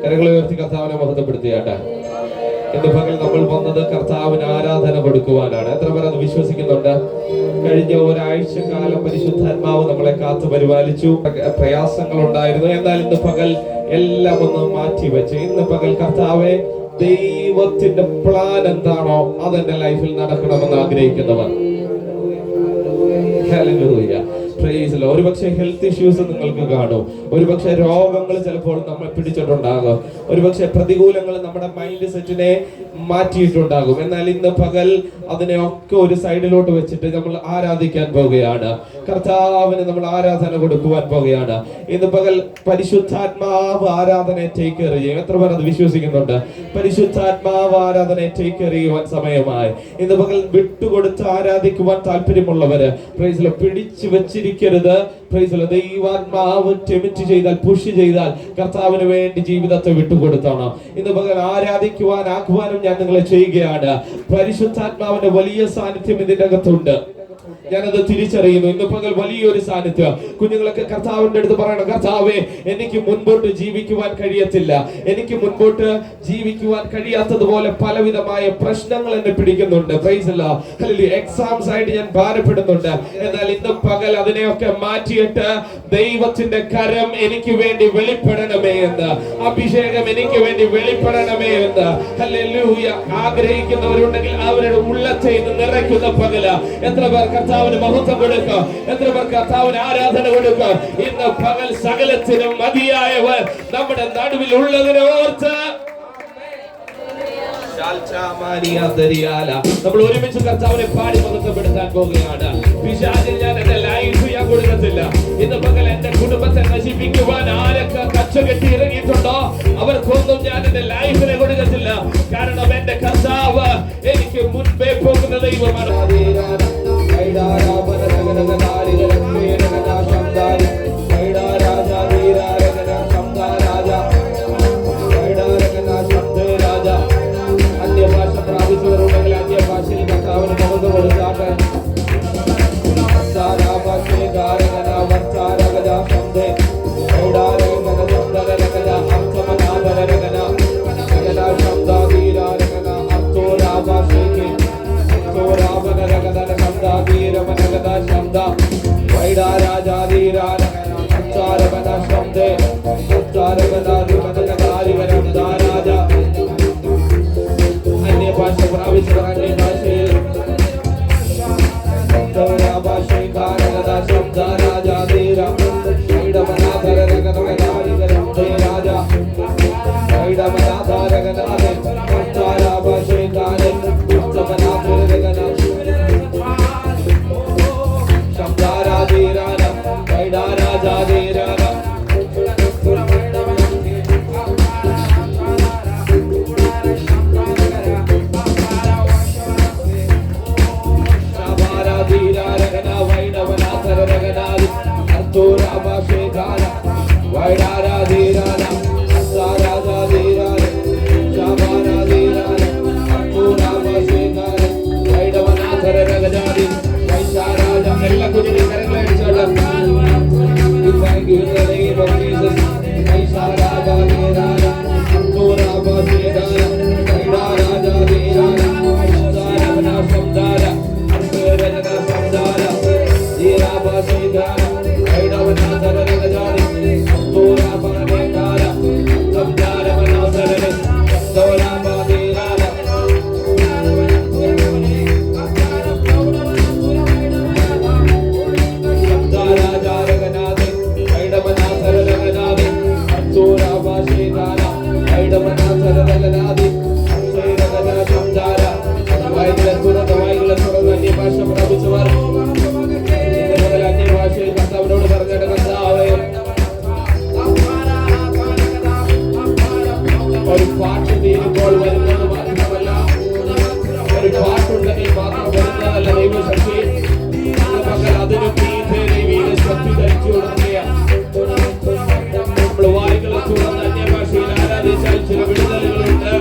കരങ്ങളെ ഉയർത്തി കർത്താവിനെ മഹത്വപ്പെടുത്തിയാട്ടെ. ഇന്ന് പകൽ നമ്മൾ വന്നത് കർത്താവിന് ആരാധന കൊടുക്കുവാനാണ്. എത്ര പേർ അത് വിശ്വസിക്കുന്നുണ്ട്? കഴിഞ്ഞ ഒരാഴ്ച കാലം പരിശുദ്ധാത്മാവ് നമ്മളെ കാത്തു പരിപാലിച്ചു. പ്രയാസങ്ങൾ ഉണ്ടായിരുന്നു. എന്നാൽ ഇന്ന് പകൽ എല്ലാം ഒന്ന് മാറ്റിവെച്ച് ഇന്ന് പകൽ കർത്താവെ, ദൈവത്തിന്റെ പ്ലാൻ എന്താണോ അതെന്റെ ലൈഫിൽ നടക്കണമെന്ന് ആഗ്രഹിക്കുന്നവർ, ഒരുപക്ഷെ ഹെൽത്ത് ഇഷ്യൂസ് നിങ്ങൾക്ക് കാണും, ഒരുപക്ഷെ രോഗങ്ങൾ ചിലപ്പോൾ നമ്മൾ പിടിച്ചിട്ടുണ്ടാകും, ഒരുപക്ഷെ പ്രതികൂലങ്ങൾ നമ്മുടെ മൈൻഡ് സെറ്റിനെ മാറ്റിയിട്ടുണ്ടാകും. എന്നാൽ ഇന്ന് പകൽ അതിനെയൊക്കെ ഒരു സൈഡിലോട്ട് വെച്ചിട്ട് നമ്മൾ ആരാധിക്കാൻ പോവുകയാണ്. കർത്താവിന് നമ്മൾ ആരാധന കൊടുക്കുവാൻ പോവുകയാണ്. ഇന്ന് പകൽ പരിശുദ്ധാത്മാവ് ആരാധനയെ ടേക്ക് കെയർ ചെയ്യും. എത്ര പേർ അത് വിശ്വസിക്കുന്നുണ്ട്? പരിശുദ്ധാത്മാവ് ആരാധനയെ ടേക്ക് കെയർ ചെയ്യുവാൻ സമയമായി. ഇന്ന് പകൽ വിട്ടുകൊടുത്ത് ആരാധിക്കുവാൻ താല്പര്യമുള്ളവര് പിടിച്ചു വെച്ചിരിക്കരുത്. ദൈവാത്മാവ് ടെമിറ്റ് ചെയ്താൽ, പുഷ് ചെയ്താൽ കർത്താവിന് വേണ്ടി ജീവിതത്തെ വിട്ടുകൊടുത്തണം. ഇന്ന് പകൽ ആരാധിക്കുവാൻ ആഹ്വാനം ഞാൻ നിങ്ങളെ ചെയ്യുകയാണ്. പരിശുദ്ധാത്മാവിന്റെ വലിയ സാന്നിധ്യം ഇതിന്റെ അകത്തുണ്ട്. ഞാനത് തിരിച്ചറിയുന്നു. ഇന്ന് പകൽ വലിയൊരു സാന്നിധ്യം. കുഞ്ഞുങ്ങളൊക്കെ കർത്താവിന്റെ അടുത്ത് പറയണം, കർത്താവേ, എനിക്ക് മുൻപോട്ട് ജീവിക്കുവാൻ കഴിയത്തില്ല, എനിക്ക് മുൻപോട്ട് ജീവിക്കുവാൻ കഴിയാത്തതുപോലെ പലവിധമായ പ്രശ്നങ്ങൾ എന്നെ പിടിക്കുന്നുണ്ട്. എക്സാംസ് ആയിട്ട് ഞാൻ ഭാരപ്പെടുന്നുണ്ട്. എന്നാൽ ഇന്ന് പകൽ അതിനെയൊക്കെ മാറ്റിയിട്ട് ദൈവത്തിന്റെ കരം എനിക്ക് വേണ്ടി വെളിപ്പെടണമേ എന്ന്, അഭിഷേകം എനിക്ക് വേണ്ടി വെളിപ്പെടണമേ എന്ന് ഹല്ലേലൂയ ആഗ്രഹിക്കുന്നവരുണ്ടെങ്കിൽ അവരുടെ ഉള്ളത്തെ ഇന്ന് നിറയ്ക്കുന്ന പകല. എത്ര പേർ കർത്താവിന് മഹത്വം കൊടുക്കുക? എത്ര പേർ കർത്താവിന് ആരാധന കൊടുക്കുക? ഇന്ന് പകൽ സകലത്തിനും മതിയായവർ നമ്മുടെ നടുവിൽ ഉള്ളതിനെ ഓർത്ത് നമ്മൾ ഒരുമിച്ച് കർത്താവിനെ പാടി മഹത്വപ്പെടുത്താൻ പോകുകയാണ്. പിശാചിന് ഞാൻ എന്റെ ലൈഫ് ഞാൻ കൊടുക്കത്തില്ല. ഇന്ന് പകൽ എന്റെ കുടുംബത്തെ നശിപ്പിക്കുവാൻ ആരൊക്കെ കച്ചകെട്ടി ഇറങ്ങിയിട്ടുണ്ടോ അവർക്കൊന്നും ഞാൻ എന്റെ ലൈഫിനെ കൊടുക്കത്തില്ല. കാരണം എന്റെ കർത്താവ് എനിക്ക് മുൻപേ പോകുന്ന ദൈവമാണ്. അന്യഭാഷ പ്രാപിച്ചവരുണ്ടെങ്കിൽ അന്യഭാഷയിൽ കർത്താവിന് മുഖത്ത് കൊടുത്താട്ടെ. അന്യഭാഷ പ്രാപിച്ചവർ അന്യഭാഷയിൽ ചില വിടുതലുകളുണ്ട്.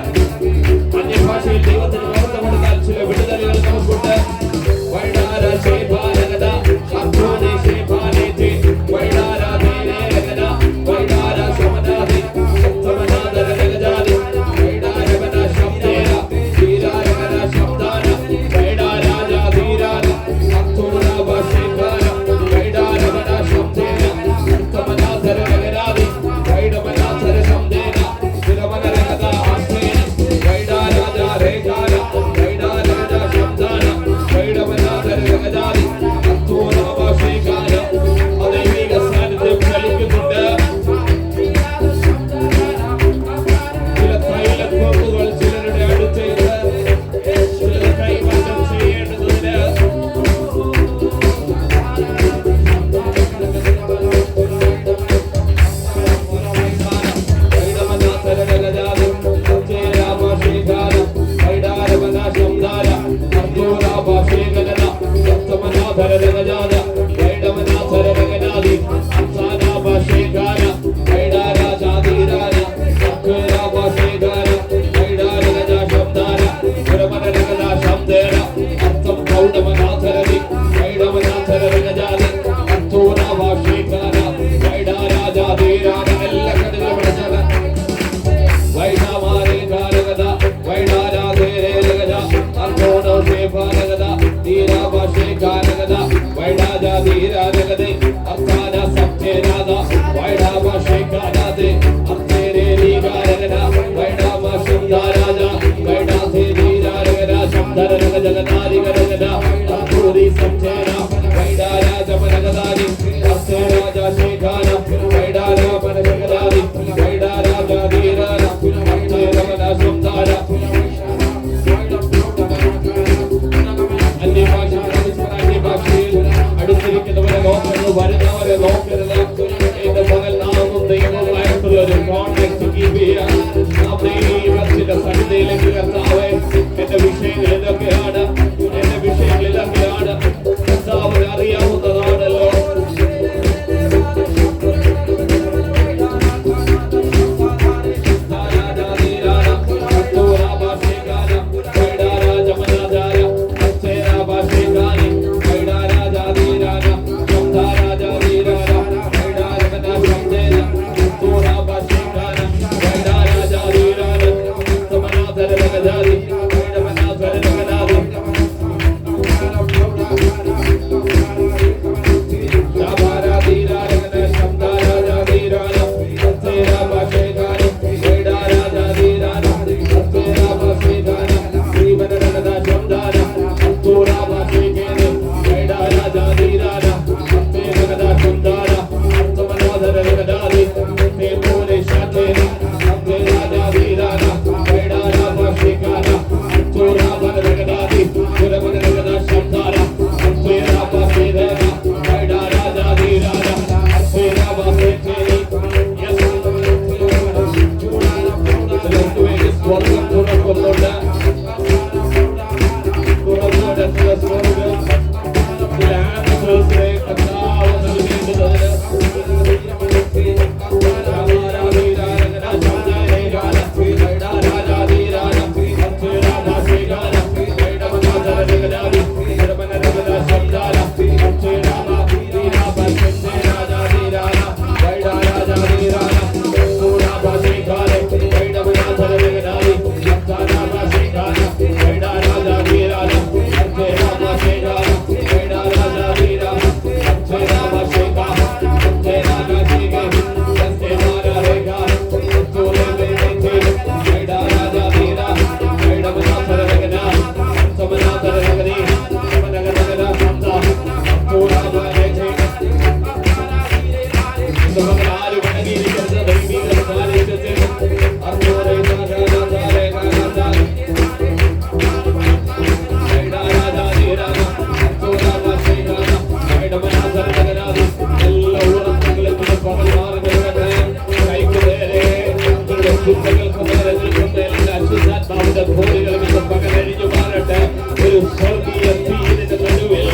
ചിന്തകൾക്ക് നേരെ നിൽക്കുന്ന എല്ലാ അശുദ്ധാത്മാവിന്റെ കോടികളും ഇന്ന് പകരഴിഞ്ഞു മാറട്ടെ. ഒരു സ്വർഗീയ തീരിന്റെ നടുവിൽ,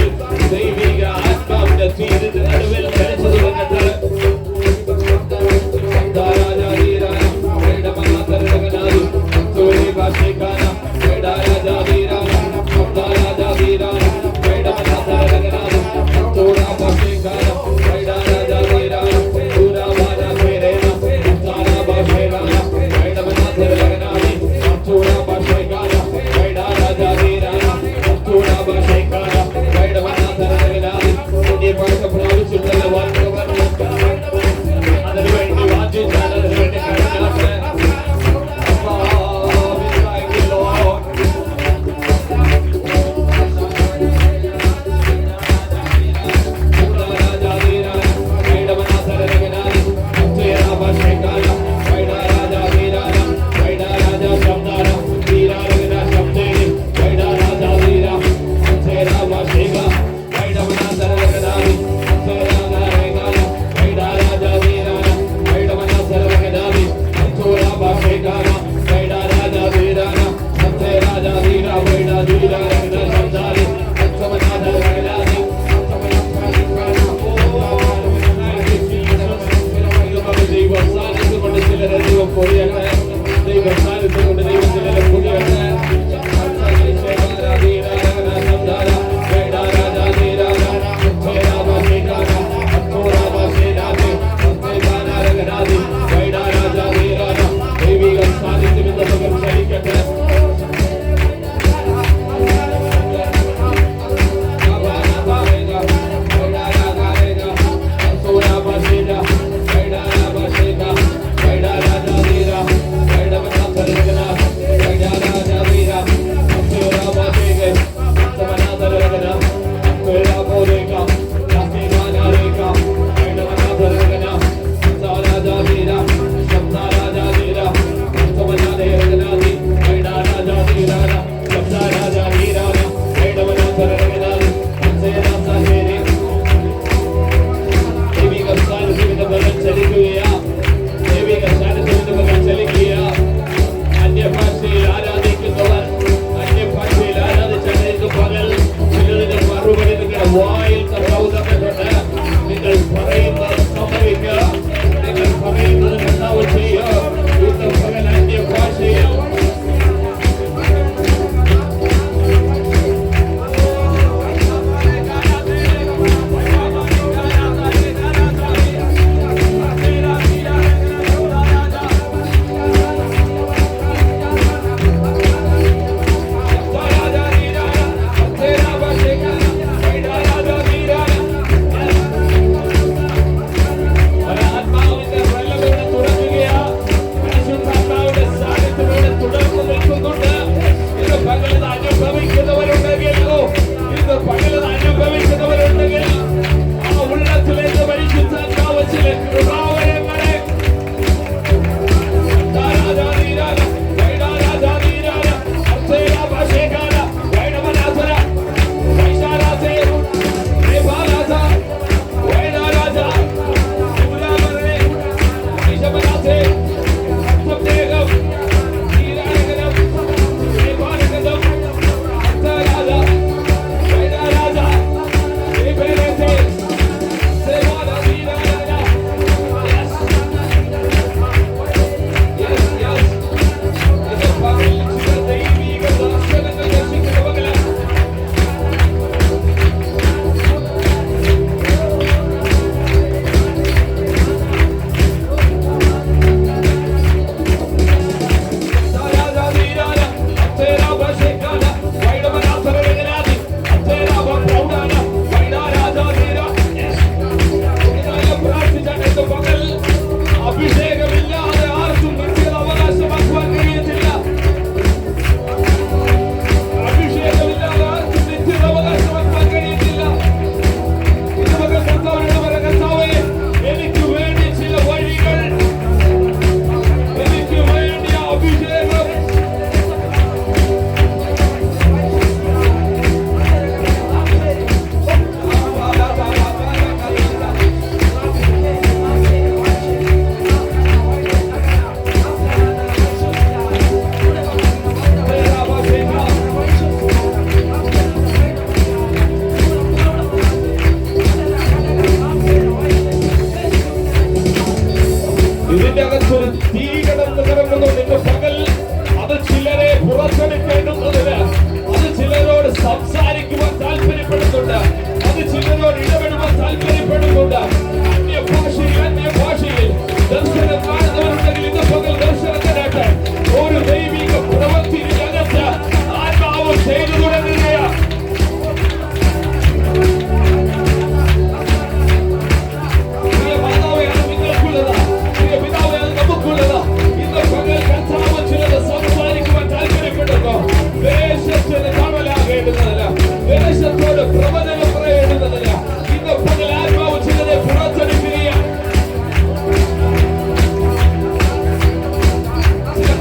ദൈവിക ആത്മാവിന്റെ തീരിന്റെ നടുവിൽ കളിച്ചു തുടങ്ങട്ടെ.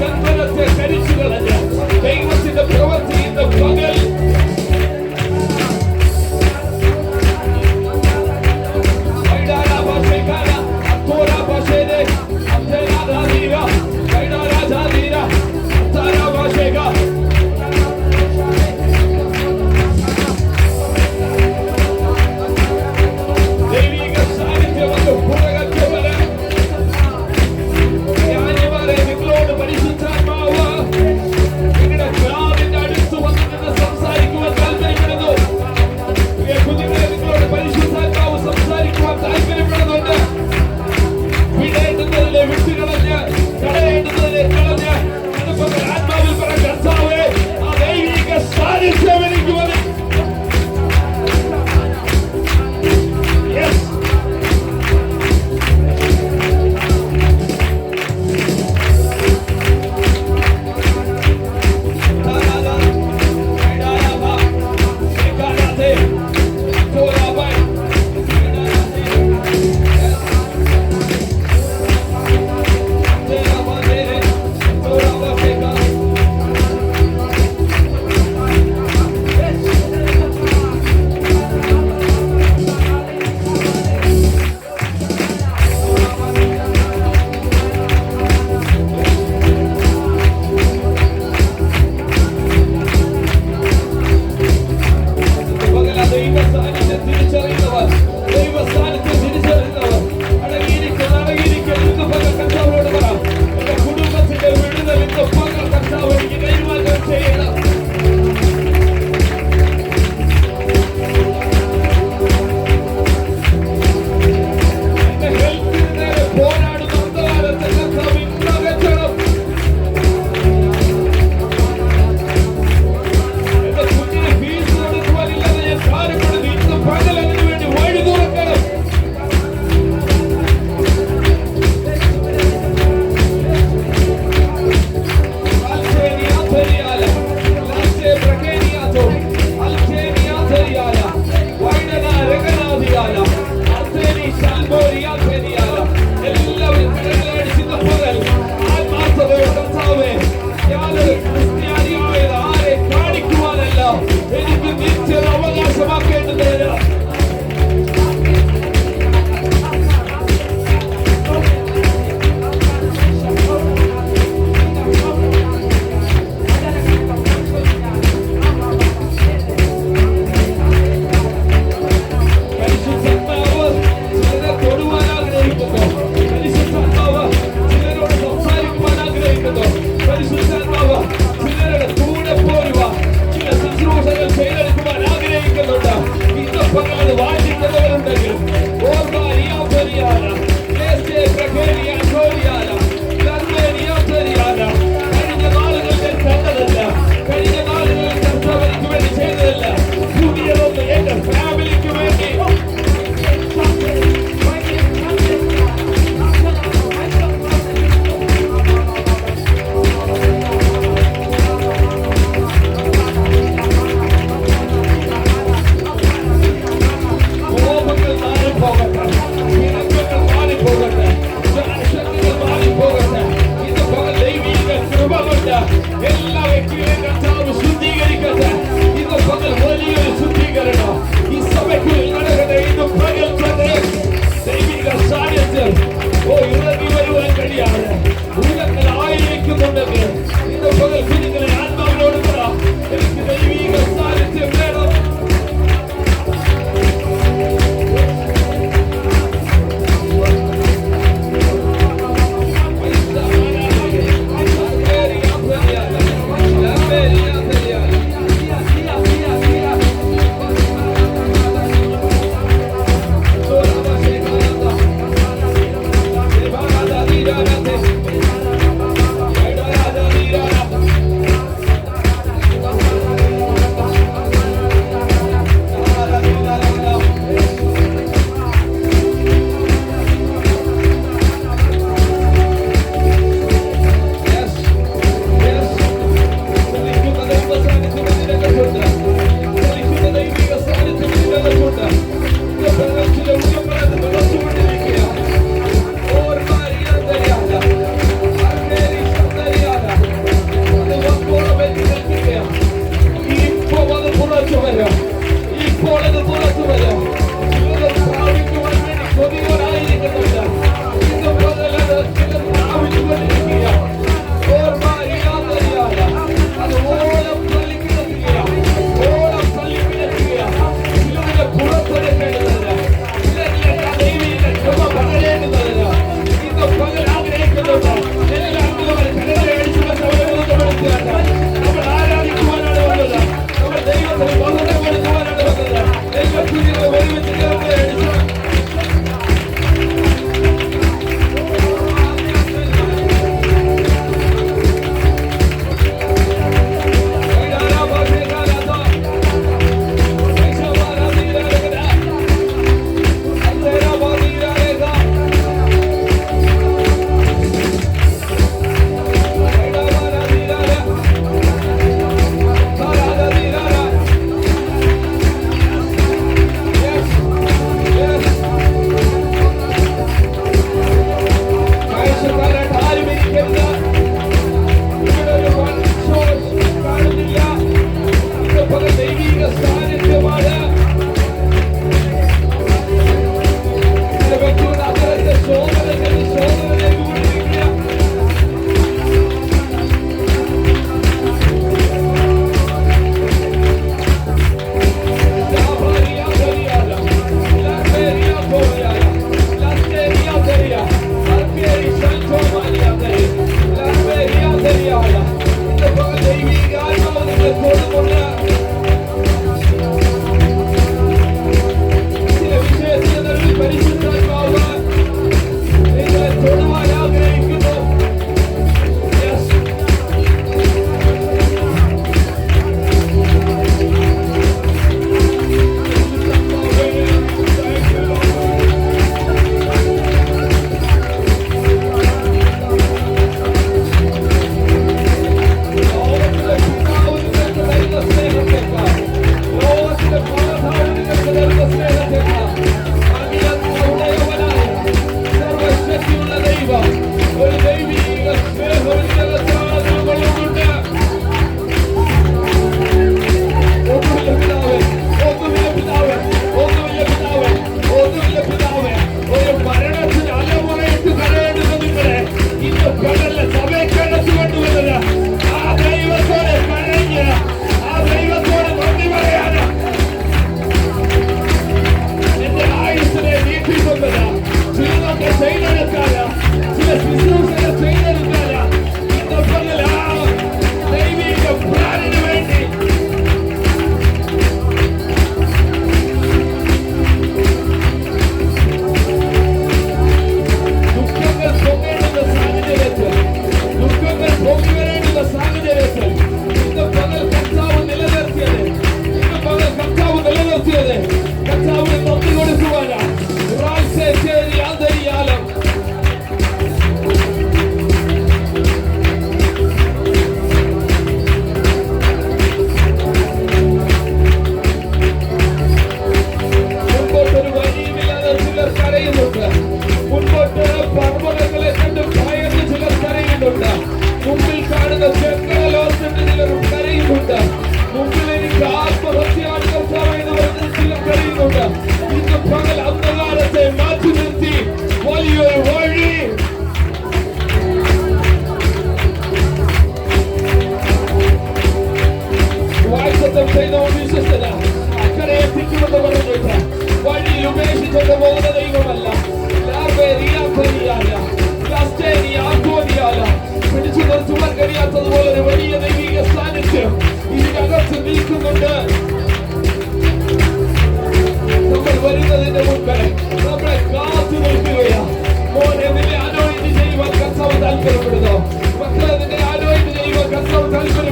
ബന്ധനത്തെ കരിച്ചു കളഞ്ഞ് ദൈവത്തിന്റെ പ്രവൃത്തി ഇന്ന് പകൽ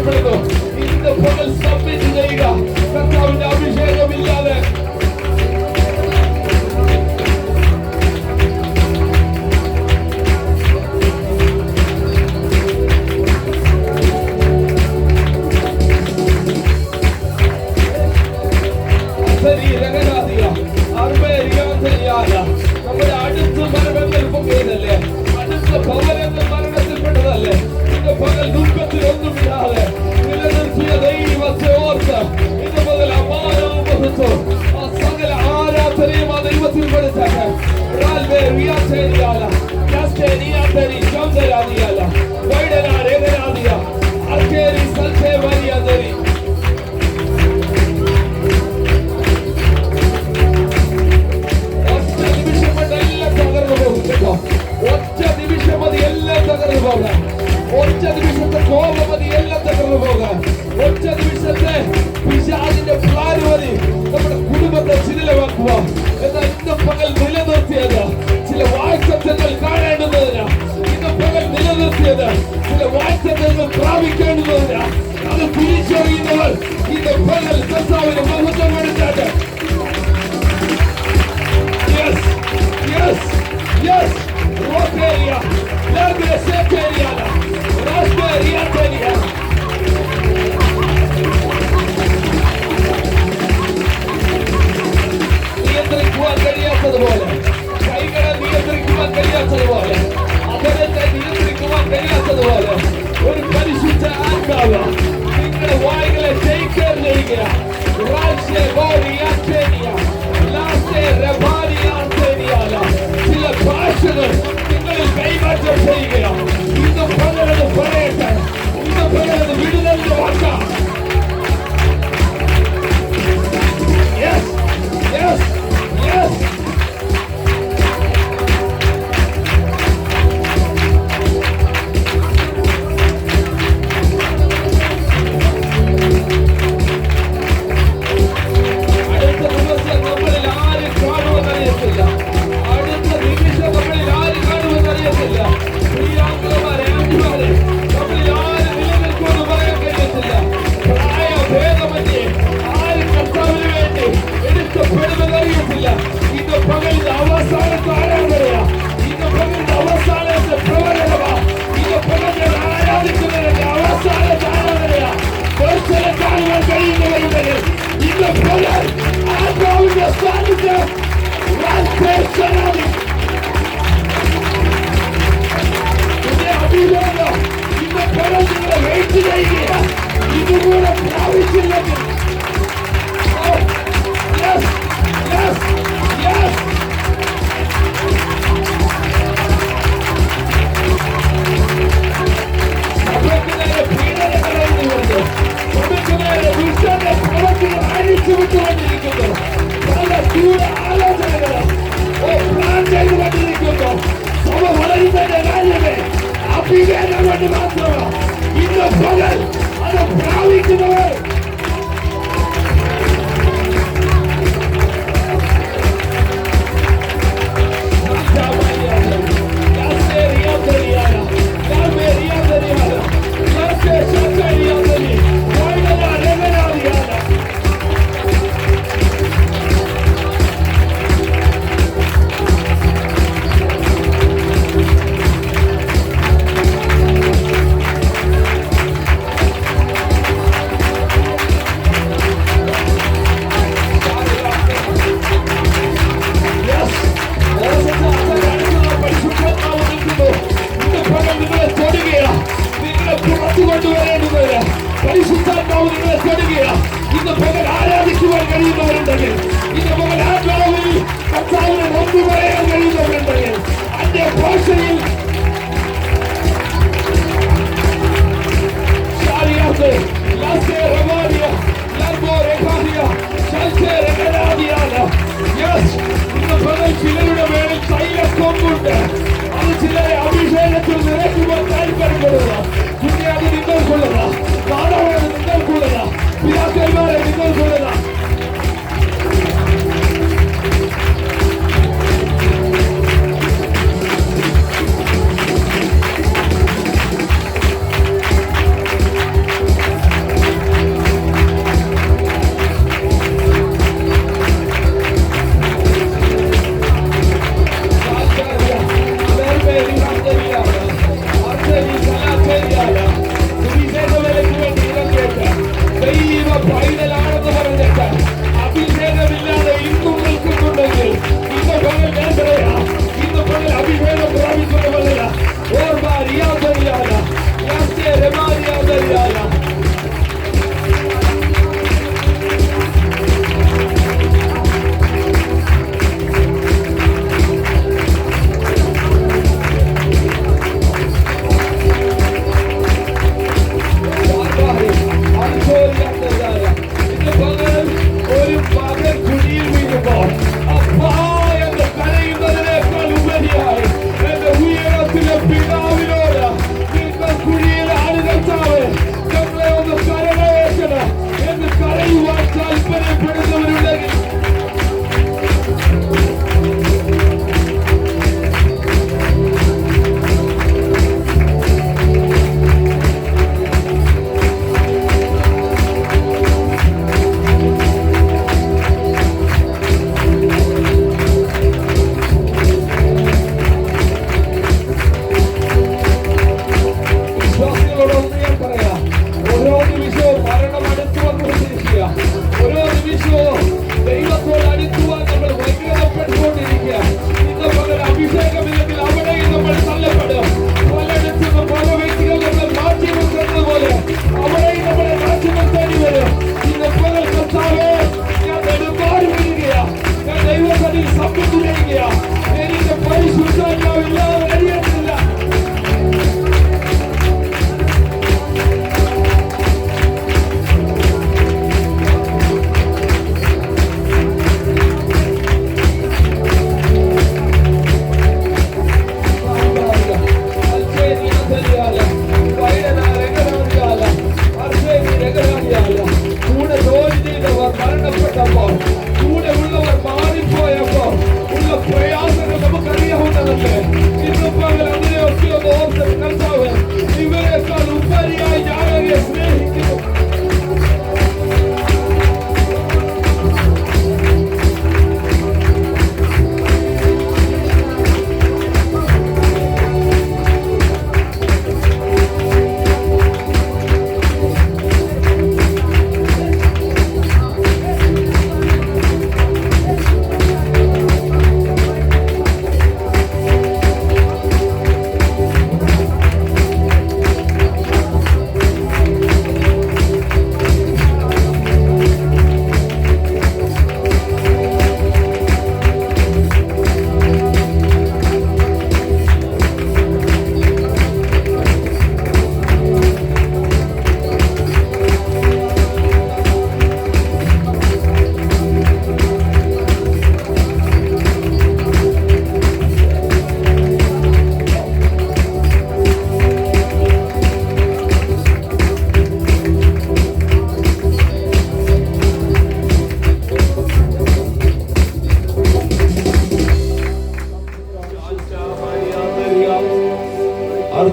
ആവശ്യപ്പെടുന്നു. ഇന്ന് പകൽ സബ്മിറ്റ് ചെയ്യുക. കർത്താവിന്റെ അഭിഷേകമില്ലാതെ നമ്മുടെ അടുത്ത് മരണങ്ങൾ പൊങ്ങിയതല്ലേ, അടുത്ത ഭവനങ്ങൾ മരണത്തിൽപ്പെട്ടതല്ലേ. ഇന്ന് പകൽ ദുഃഖത്തിലൊന്നുമില്ലാതെ നിലനിർത്തിയ ദൈവത്തെ ഓർത്ത് ഇന്ന് മുതൽ അപാരവും മഹത്വവും ആ സകല ആരാധനയും ആ ദൈവത്തിൽ പെടുത്താൻ ഒറ്റ നിമിഷം മതി എല്ലാം തകർന്നു പോകാൻ. ഒറ്റ നിമിഷത്തെ കോപം മതി എല്ലാം തകർന്നു പോകാൻ. ഒറ്റ നിമിഷത്തെ പിശാചിന്റെ പ്ലാൻ മതി നമ്മുടെ കുടുംബത്തെ ചിലവാക്കുവാൻ. എന്നാൽ ഇന്ന് പകൽ നിലനിർത്തിയത് ചില വാഴ്ചത്വങ്ങൾ കാണേണ്ടുന്നതിന്, ഇന്ന് പകൽ നിലനിർത്തിയത് ചില വാഴ്ചത്വങ്ങൾ പ്രാപിക്കേണ്ടുന്നതിന്, അത് തിരിച്ചറിയുന്നവർ ഇന്ന് പകൽ കർത്താവിന് മഹത്വം എടുത്താട്ടെ. Yes, Roteria, Larga Seteria, Rasperia Teria. നിയന്ത്രിക്കുവാൻ കഴിയാത്തതുപോലെ, കൈകളെ നിയന്ത്രിക്കുവാൻ കഴിയാത്തതുപോലെ, അവരെ നിയന്ത്രിക്കുവാൻ കഴിയാത്തതുപോലെ ഒരു പരിശുദ്ധ ആത്മാവ് നിങ്ങളുടെ വായുകളെ ജയിക്കാൻ ചെയ്യുക. ചില ഭാഷകൾ നിങ്ങളിൽ കൈമാറ്റം ചെയ്യുക. ഇന്ന് പലരത് പറയട്ടെ, ഇന്ന് പലരത് വിടുതലിന്റെ വാക്കാം. Yes, yes, yes. ചിലരുടെ മേളിൽ തൈലക്കൊമ്പുണ്ട്. അത് ചിലരെ അഭിഷേകത്തിൽ നിറയ്ക്കുവാൻ താല്പര്യപ്പെടുക. പിന്നെ അത് നിങ്ങൾക്കുള്ളതാ, മാതാവാണ് നിങ്ങൾക്കുള്ളതാ, പിതാക്കന്മാരെ നിങ്ങൾക്കുള്ളതാ.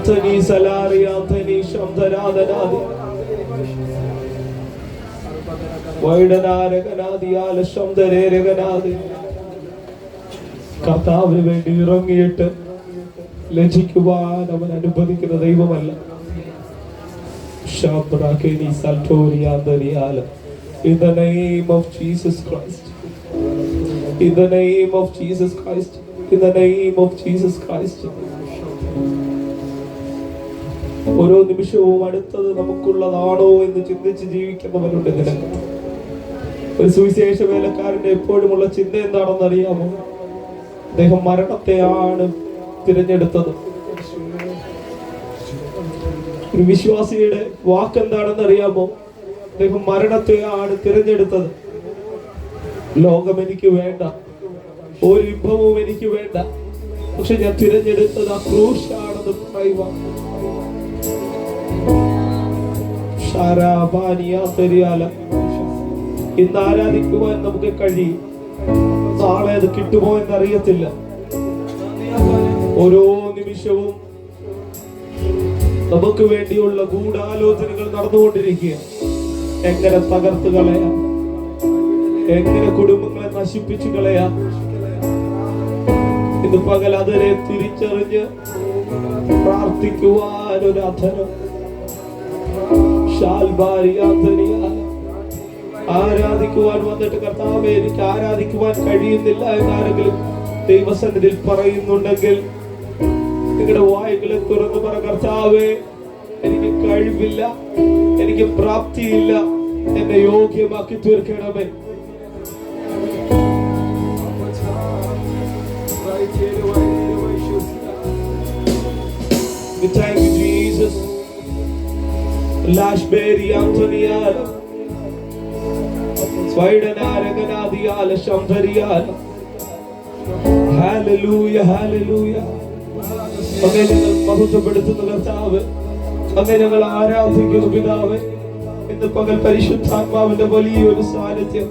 ആന്തനി സലാറി ആന്തനി ശബ്ദരാധനാദി വൈഡനാരകനാദിയാല ശബ്ദരേരകനാദി. കർത്താവിന് വേണ്ടി ഇറങ്ങിയിട്ട് ലജ്ജിക്കുവാൻ അവൻ അനുവദിക്കുന്ന ദൈവമല്ല. In the name of Jesus Christ. In the name of Jesus Christ. In the name of Jesus Christ. ഓരോ നിമിഷവും അടുത്തത് നമുക്കുള്ളതാണോ എന്ന് ചിന്തിച്ച് ജീവിക്കുന്നവരുണ്ട് ഇതിനകത്ത്. ഒരു സുവിശേഷ വേലക്കാരന്റെ എപ്പോഴുമുള്ള ചിന്ത എന്താണെന്ന് അറിയാമോ? അദ്ദേഹം മരണത്തെയാണ് തിരഞ്ഞെടുത്തത്. ഒരു വിശ്വാസിയുടെ വാക്കെന്താണെന്ന് അറിയാമോ? അദ്ദേഹം മരണത്തെയാണ് തിരഞ്ഞെടുത്തത്. ലോകം എനിക്ക് വേണ്ട, ഒരു വിഭവവും എനിക്ക് വേണ്ട, പക്ഷെ ഞാൻ തിരഞ്ഞെടുത്തത് ആ ക്രൂശാണെന്ന് പറയുവാൻ. ഇന്ന് ആരാധിക്കുവാൻ നമുക്ക് കഴിയും, നാളെ അത് കിട്ടുമോ എന്നറിയത്തില്ല. ഓരോ നിമിഷവും നമുക്ക് വേണ്ടിയുള്ള ഗൂഢാലോചനകൾ നടന്നുകൊണ്ടിരിക്കുക. എങ്ങനെ തകർത്ത് കളയാം, എങ്ങനെ കുടുംബങ്ങളെ നശിപ്പിച്ചു കളയാം. ഇന്ന് പകൽ അതിനെ തിരിച്ചറിഞ്ഞ് പ്രാർത്ഥിക്കുവാൻ ഒരു അധരം, ആരാധിക്കുവാൻ വന്നിട്ട് കർത്താവേ എനിക്ക് ആരാധിക്കുവാൻ കഴിയുന്നില്ല എന്നാരെങ്കിലും ദൈവസന്നിധിയിൽ പറയുന്നുണ്ടെങ്കിൽ നിങ്ങളുടെ വായുകളെ തുറന്നു പറ, കർത്താവേ എനിക്ക് കഴിവില്ല, എനിക്ക് പ്രാപ്തിയില്ല, എന്നെ യോഗ്യമാക്കി തീർക്കണമേ. Thank you, Jesus. Lashberry Antoniala Swaidanaaraganadiyala Shamdhariyala. Hallelujah, hallelujah. അങ്ങേ ഞങ്ങൾ മഹത്വപ്പെടുത്തുന്ന കർത്താവ്, അങ്ങേ ഞങ്ങൾ ആരാധിക്കുന്ന പിതാവ്. ഇന്ന് പകൽ പരിശുദ്ധാത്മാവിന്റെ വലിയൊരു സാന്നിധ്യം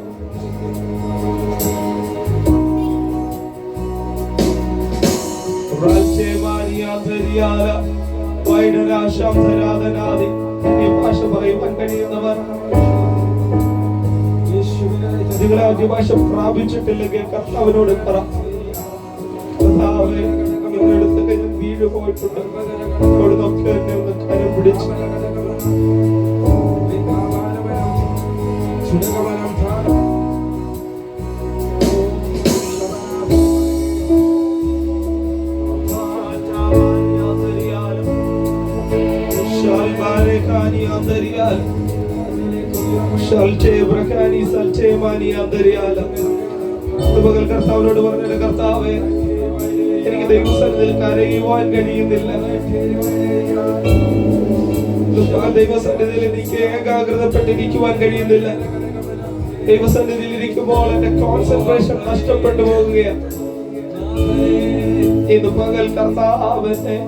ഭാഷ പറയുവാൻ കഴിയുന്നവർ, നിങ്ങളെ ഭാഷ പ്രാപിച്ചിട്ടില്ലെങ്കിൽ കർത്താവിനോട് പറ, കർത്താവേ എടുത്തൊക്കെ ഞാൻ വീട് പോയിട്ടുണ്ട്, അവിടുന്നൊക്കെ എന്നെ ഒന്ന് കരം പിടിച്ചു. കർത്താവിനോട് പറഞ്ഞ, കർത്താവേ എനിക്ക് ദൈവസന്നിധിയിൽ കരയുവാൻ കഴിയുന്നില്ല, ദൈവസന്നിധിയിൽ എനിക്ക് ഏകാഗ്രതപ്പെട്ടിരിക്കുവാൻ കഴിയുന്നില്ല. ദൈവസന്നിധിയിൽ ഇരിക്കുമ്പോൾ എന്റെ കോൺസെൻട്രേഷൻ നഷ്ടപ്പെട്ടു പോകുകയാണ്. ഇന്ന് പകൽ കർത്താവിനെ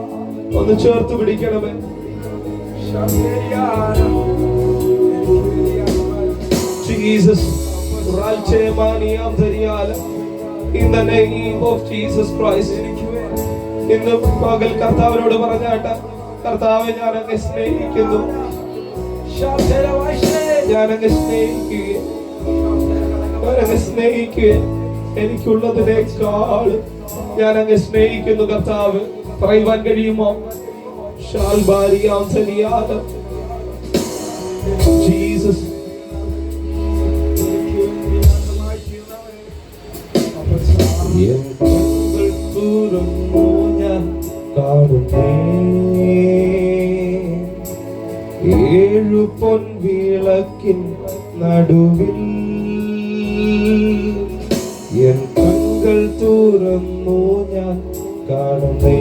ഒന്ന് ചേർത്ത് പിടിക്കണമേ. Jesus, in the name of Jesus Christ. ഇന്ന് പകൽ കർത്താവിനോട് പറഞ്ഞാട്ടെ, കർത്താവെ ഞാൻ അങ്ങ് സ്നേഹിക്കുന്നു, ഞാൻ അങ്ങ് സ്നേഹിക്കുക, എനിക്കുള്ളതിനേക്കാൾ ഞാൻ അങ്ങ് സ്നേഹിക്കുന്നു കർത്താവ്. പറയുവാൻ കഴിയുമോ? ജീസസ്, ഏഴു പൊൻവിളക്കിൻ നടുവിൽ എൻ കണ്ണുകൾ തുറന്നു ഞാൻ കാണുന്നേ.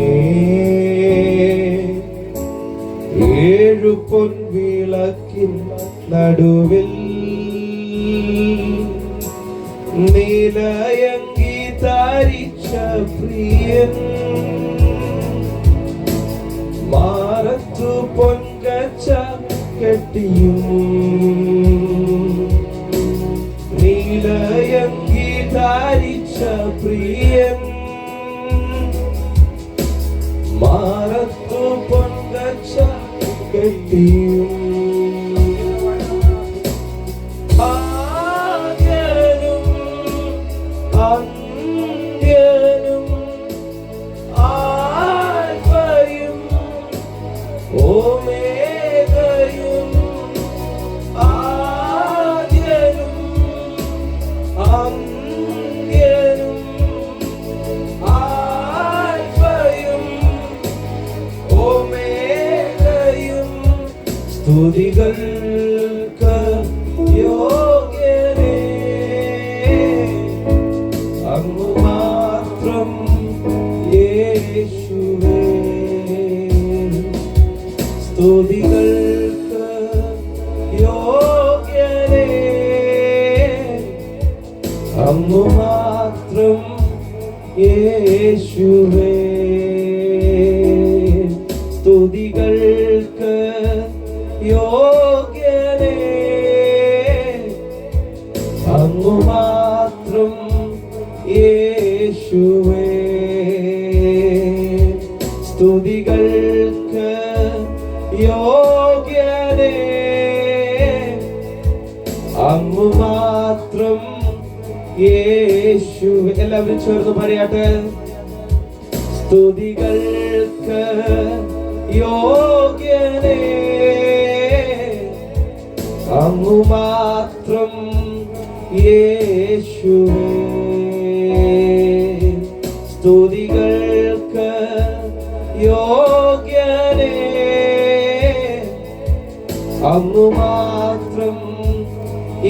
ഏഴു പൊൻവിളക്കിൻ നടുവിൽ നീലയങ്കി ധരിച്ച പ്രിയൻ, മാറത്തു പൊൻകച്ച കെട്ടിയും, നീലയങ്കി ധരിച്ച പ്രിയൻ, മാറത്തു പൊൻ കെട്ടിയും ആദ്യനും അന്ത്യനും ആൽഫയും ഓമേഗയും ആദ്യനും അന്ത്യനും ആൽഫയും ഓമേഗയും സ്തുതികൾക്ക് യോഗ്യനേ അങ്ങു മാത്രം യേശുവേ സ്തുതികൾക്ക് യോഗ്യനേ അങ്ങു മാത്രം യേശുവേ സ്തുതികൾക്ക് യോഗ്യനേ അങ്ങു മാത്രം യേശുവേ സ്തുതികൾക്ക് യോഗ്യനേ അങ്ങു മാത്രം യേശുവേ. എല്ലാവരും ചേർന്ന് പറയാട്ടെ. സ്തുതികൾക്ക് യോഗ്യനേ അങ്ങു മാത്രം യേശുവേ സ്തുതികൾക്ക് യോഗ്യനേ അങ്ങു മാത്രം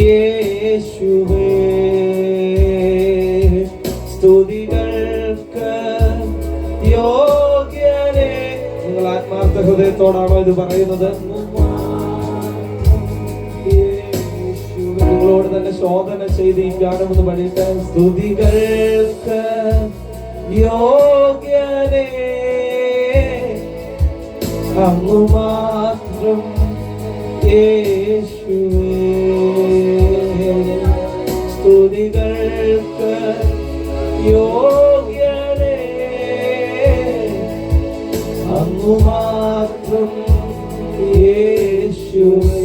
യേശുവേ സ്തുതികൾക്ക് യോഗ്യനേ. നിങ്ങൾ ആത്മാർത്ഥ ഹൃദയത്തോടാണോ ഇത് പറയുന്നത്? നിങ്ങളോട് തന്നെ ശോധന ചെയ്ത് ഈ ഗാനം ഒന്ന് പഠിട്ട്. സ്തുതികൾക്ക് യോഗ്യനേ അങ്ങു മാത്രം യേശുവേ സ്തുതികൾക്ക് യോഗ്യനേ അങ്ങു മാത്രം യേശുവേ.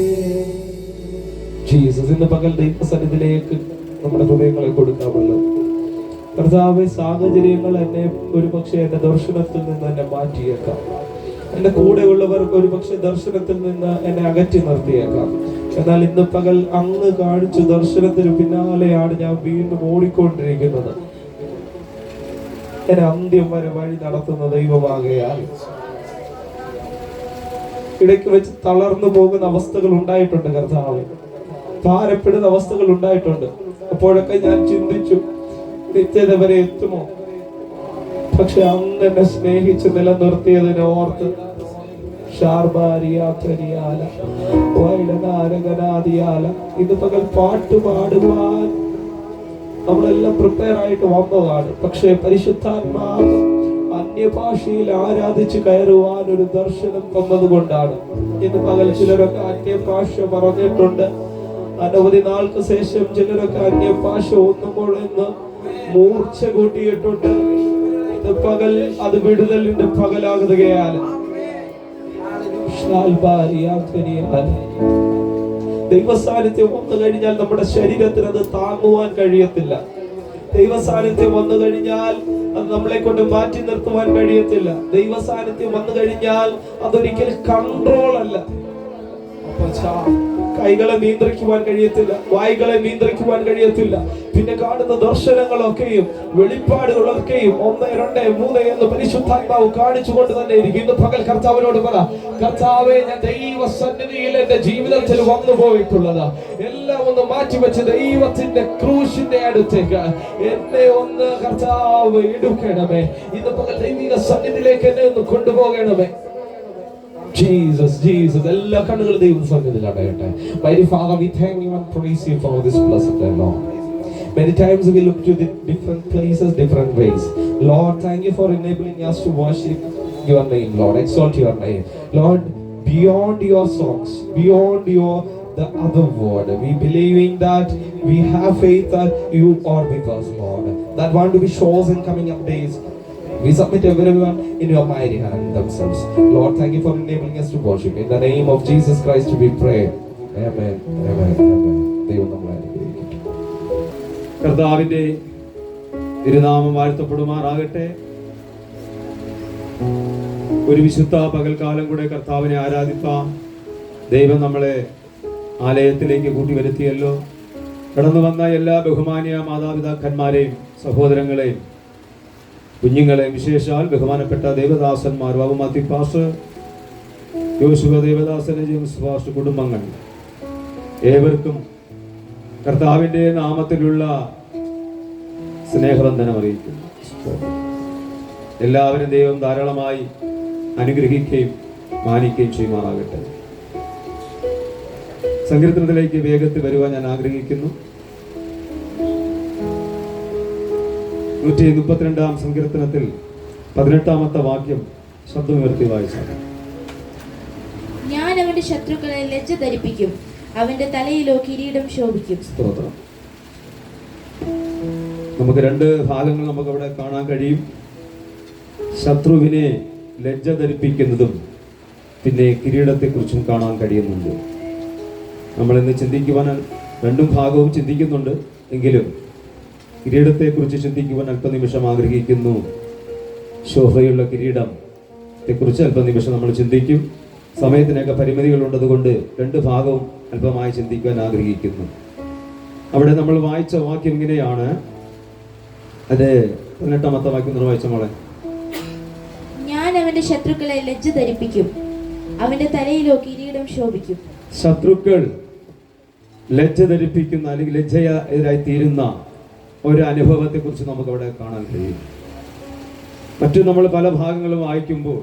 ജീസസ്, ഇന്ന് പകൽ ദൈവസന്നിധിയിലേക്ക് നമ്മുടെ ഹൃദയങ്ങളെ കൊടുക്കാമല്ലോ. കർത്താവേ, സാഹചര്യങ്ങൾ എന്നെ ഒരുപക്ഷെ എന്റെ ദർശനത്തിൽ നിന്ന് എന്നെ മാറ്റിയേക്കാം. എന്റെ കൂടെയുള്ളവർക്ക് ഒരുപക്ഷെ ദർശനത്തിൽ നിന്ന് എന്നെ അകറ്റി നിർത്തിയേക്കാം. എന്നാൽ ഇന്ന് പകൽ അങ്ങ് കാണിച്ച ദർശനത്തിന് പിന്നാലെയാണ് ഞാൻ വീണ്ടും ഓടിക്കൊണ്ടിരിക്കുന്നത്. എന്നെ അന്ത്യം വരെ വഴി നടത്തുന്ന ദൈവമാകയാൽ ഇടയ്ക്ക് വെച്ച് തളർന്നു പോകുന്ന അവസ്ഥകൾ ഉണ്ടായിട്ടുണ്ട് കർത്താവേ, ഭാരപ്പെടുന്ന അവസ്ഥകൾ ഉണ്ടായിട്ടുണ്ട്. അപ്പോഴൊക്കെ ഞാൻ ചിന്തിച്ചു, നിത്യത വരെ എത്തുമോ? പക്ഷെ അങ്ങ് എന്നെ സ്നേഹിച്ച് നിലനിർത്തിയതിനെ ഓർത്ത് ഇത് പകൽ പാട്ട് പാടുവാൻ നമ്മളെല്ലാം പ്രിപ്പയർ ആയിട്ട് വന്നതാണ്. പക്ഷെ പരിശുദ്ധാത്മാവ് അന്യഭാഷയിൽ ആരാധിച്ച് കയറുവാൻ ഒരു ദർശനം തന്നത് കൊണ്ടാണ്. ഇന്ന് പകൽ ചിലരൊക്കെ അന്യഭാഷ പറഞ്ഞിട്ടുണ്ട്. അനവധി നാൾക്ക് ശേഷം ചിലരൊക്കെ അന്യഭാഷ ഒന്നുമ്പോൾ എന്ന് മൂർച്ച കൂട്ടിയിട്ടുണ്ട്. ഇന്ന് പകൽ അത് വിടുതലിന്റെ പകലാകുകയാണ്. ദൈവസാന്നിധ്യം വന്നു കഴിഞ്ഞാൽ നമ്മുടെ ശരീരത്തിന് അത് താങ്ങുവാൻ കഴിയത്തില്ല. ദൈവസാന്നിധ്യം വന്നു കഴിഞ്ഞാൽ അത് നമ്മളെ കൊണ്ട് മാറ്റി നിർത്തുവാൻ കഴിയത്തില്ല. ദൈവസാന്നിധ്യം വന്നു കഴിഞ്ഞാൽ അതൊരിക്കലും കൺട്രോൾ അല്ല. കൈകളെ നിയന്ത്രിക്കുവാൻ കഴിയത്തില്ല, വായികളെ നിയന്ത്രിക്കുവാൻ കഴിയത്തില്ല. പിന്നെ കാണുന്ന ദർശനങ്ങളൊക്കെയും വെളിപ്പാടുകളൊക്കെയും 1, 2, 3 എന്ന് പരിശുദ്ധാത്മാവ് കാണിച്ചുകൊണ്ട് തന്നെ ഇരിക്കും. ഇന്ന് പകൽ കർത്താവിനോട് പറ, കർത്താവേ, ഞാൻ ദൈവസന്നിധിയിൽ എന്റെ ജീവിതത്തിൽ വന്നു പോയിട്ടുള്ളത് എല്ലാം ഒന്ന് മാറ്റിവെച്ച് ദൈവത്തിന്റെ ക്രൂശിന്റെ അടുത്തേക്ക് എന്നെ ഒന്ന് കർത്താവ് എടുക്കണമേ. ഇന്ന് പകൽ ദൈവിക സന്നിധിയിലേക്ക് എന്നെ ഒന്ന് കൊണ്ടുപോകണമേ. Jesus, Jesus, എല്ലാ കണ്ണുകളും ദൈവസന്നിധിയിൽ അടയട്ടെ. Mighty Father, we thank you and praise you for this blessed day, Lord. Many times we look to the different places, different ways. Lord, thank you for enabling us to worship your name, Lord. Exalt your name, Lord. Beyond your songs, beyond the other word, we believing that we have faith that you are with us, Lord. That want to be shows in coming up days. We submit everyone in your mighty hand themselves. Lord, thank you for enabling us to worship. In the name of Jesus Christ we pray. Amen. Amen. Amen. ദൈവം നമ്മളെ അനുഗ്രഹിക്കട്ടെ. കർത്താവിന്റെ തിരുനാമം വാഴ്ത്തപ്പെടുമാറാകട്ടെ. ഒരു വിശുദ്ധ പകൽക്കാലം കൂടെ കർത്താവിനെ ആരാധിപ്പാൻ ദൈവം നമ്മളെ ആലയത്തിലേക്ക് കൂട്ടിവരുത്തിയല്ലോ. കടന്നു വന്ന എല്ലാ ബഹുമാന്യ മാതാപിതാക്കന്മാരെയും സഹോദരങ്ങളെയും കുഞ്ഞുങ്ങളെയും വിശേഷാൽ ബഹുമാനപ്പെട്ട ദേവദാസന്മാർ ബാബുമാത്തി പാസ്റ്റർ, യോശുവ ദേവദാസൻ, ജെയിംസ് പാസ്റ്റർ കുടുംബങ്ങൾ ഏവർക്കും കർത്താവിന്റെ നാമത്തിലുള്ള സ്നേഹവന്ദനം അറിയിക്കുന്നു. എല്ലാവരും ദൈവം ധാരാളമായി അനുഗ്രഹിക്കുകയും മാനിക്കുകയും ചെയ്യുമാറാകട്ടെ. സങ്കീർത്തനത്തിലേക്ക് വേഗത്തിൽ വരുവാൻ ഞാൻ ആഗ്രഹിക്കുന്നു. 132 സങ്കീർത്തനത്തിൽ 18 വാക്യം ശബ്ദമുയർത്തി വായിച്ചാൽ, ഞാൻ അവന്റെ ശത്രുക്കളെ ലജ്ജ ധരിപ്പിക്കും, അവന്റെ തലയിലോ കിരീടം ശോഭിക്കും. സ്തോത്രം. നമുക്ക് രണ്ട് ഭാഗങ്ങൾ നമുക്ക് അവിടെ കാണാൻ കഴിയും. ശത്രുവിനെ ലജ്ജ ധരിപ്പിക്കുന്നതും പിന്നെ കിരീടത്തെക്കുറിച്ചും കാണാൻ കഴിയുന്നുണ്ട്. നമ്മൾ ഇന്ന് ചിന്തിക്കുവാൻ രണ്ടും ഭാഗവും ചിന്തിക്കുന്നുണ്ട്, എങ്കിലും കിരീടത്തെക്കുറിച്ച് ചിന്തിക്കുവാൻ അല്പനിമിഷം ആഗ്രഹിക്കുന്നു. ശോഭയുള്ള കിരീടത്തെക്കുറിച്ച് അല്പനിമിഷം നമ്മൾ ചിന്തിക്കും. സമയത്തിനൊക്കെ പരിമിതികളുള്ളതുകൊണ്ട് രണ്ട് ഭാഗവും അല്പമായി ചിന്തിക്കുവാൻ ആഗ്രഹിക്കുന്നു. അവിടെ നമ്മൾ വായിച്ച വാക്യം ഇങ്ങനെയാണ്. അത് 18 വാക്യം നിർവഹിച്ച മോളെ. ഞാൻ അവന്റെ ശത്രുക്കളെ ലജ്ജ ധരിപ്പിക്കും, അവന്റെ തലയിലോ കിരീടം ശോഭിക്കും. ശത്രുക്കൾ ലജ്ജ ധരിപ്പിക്കുന്ന അല്ലെങ്കിൽ ലജ്ജയായി തീരുന്ന ഒരു അനുഭവത്തെ കുറിച്ച് നമുക്ക് അവിടെ കാണാൻ കഴിയും. മറ്റു നമ്മൾ പല ഭാഗങ്ങളും വായിക്കുമ്പോൾ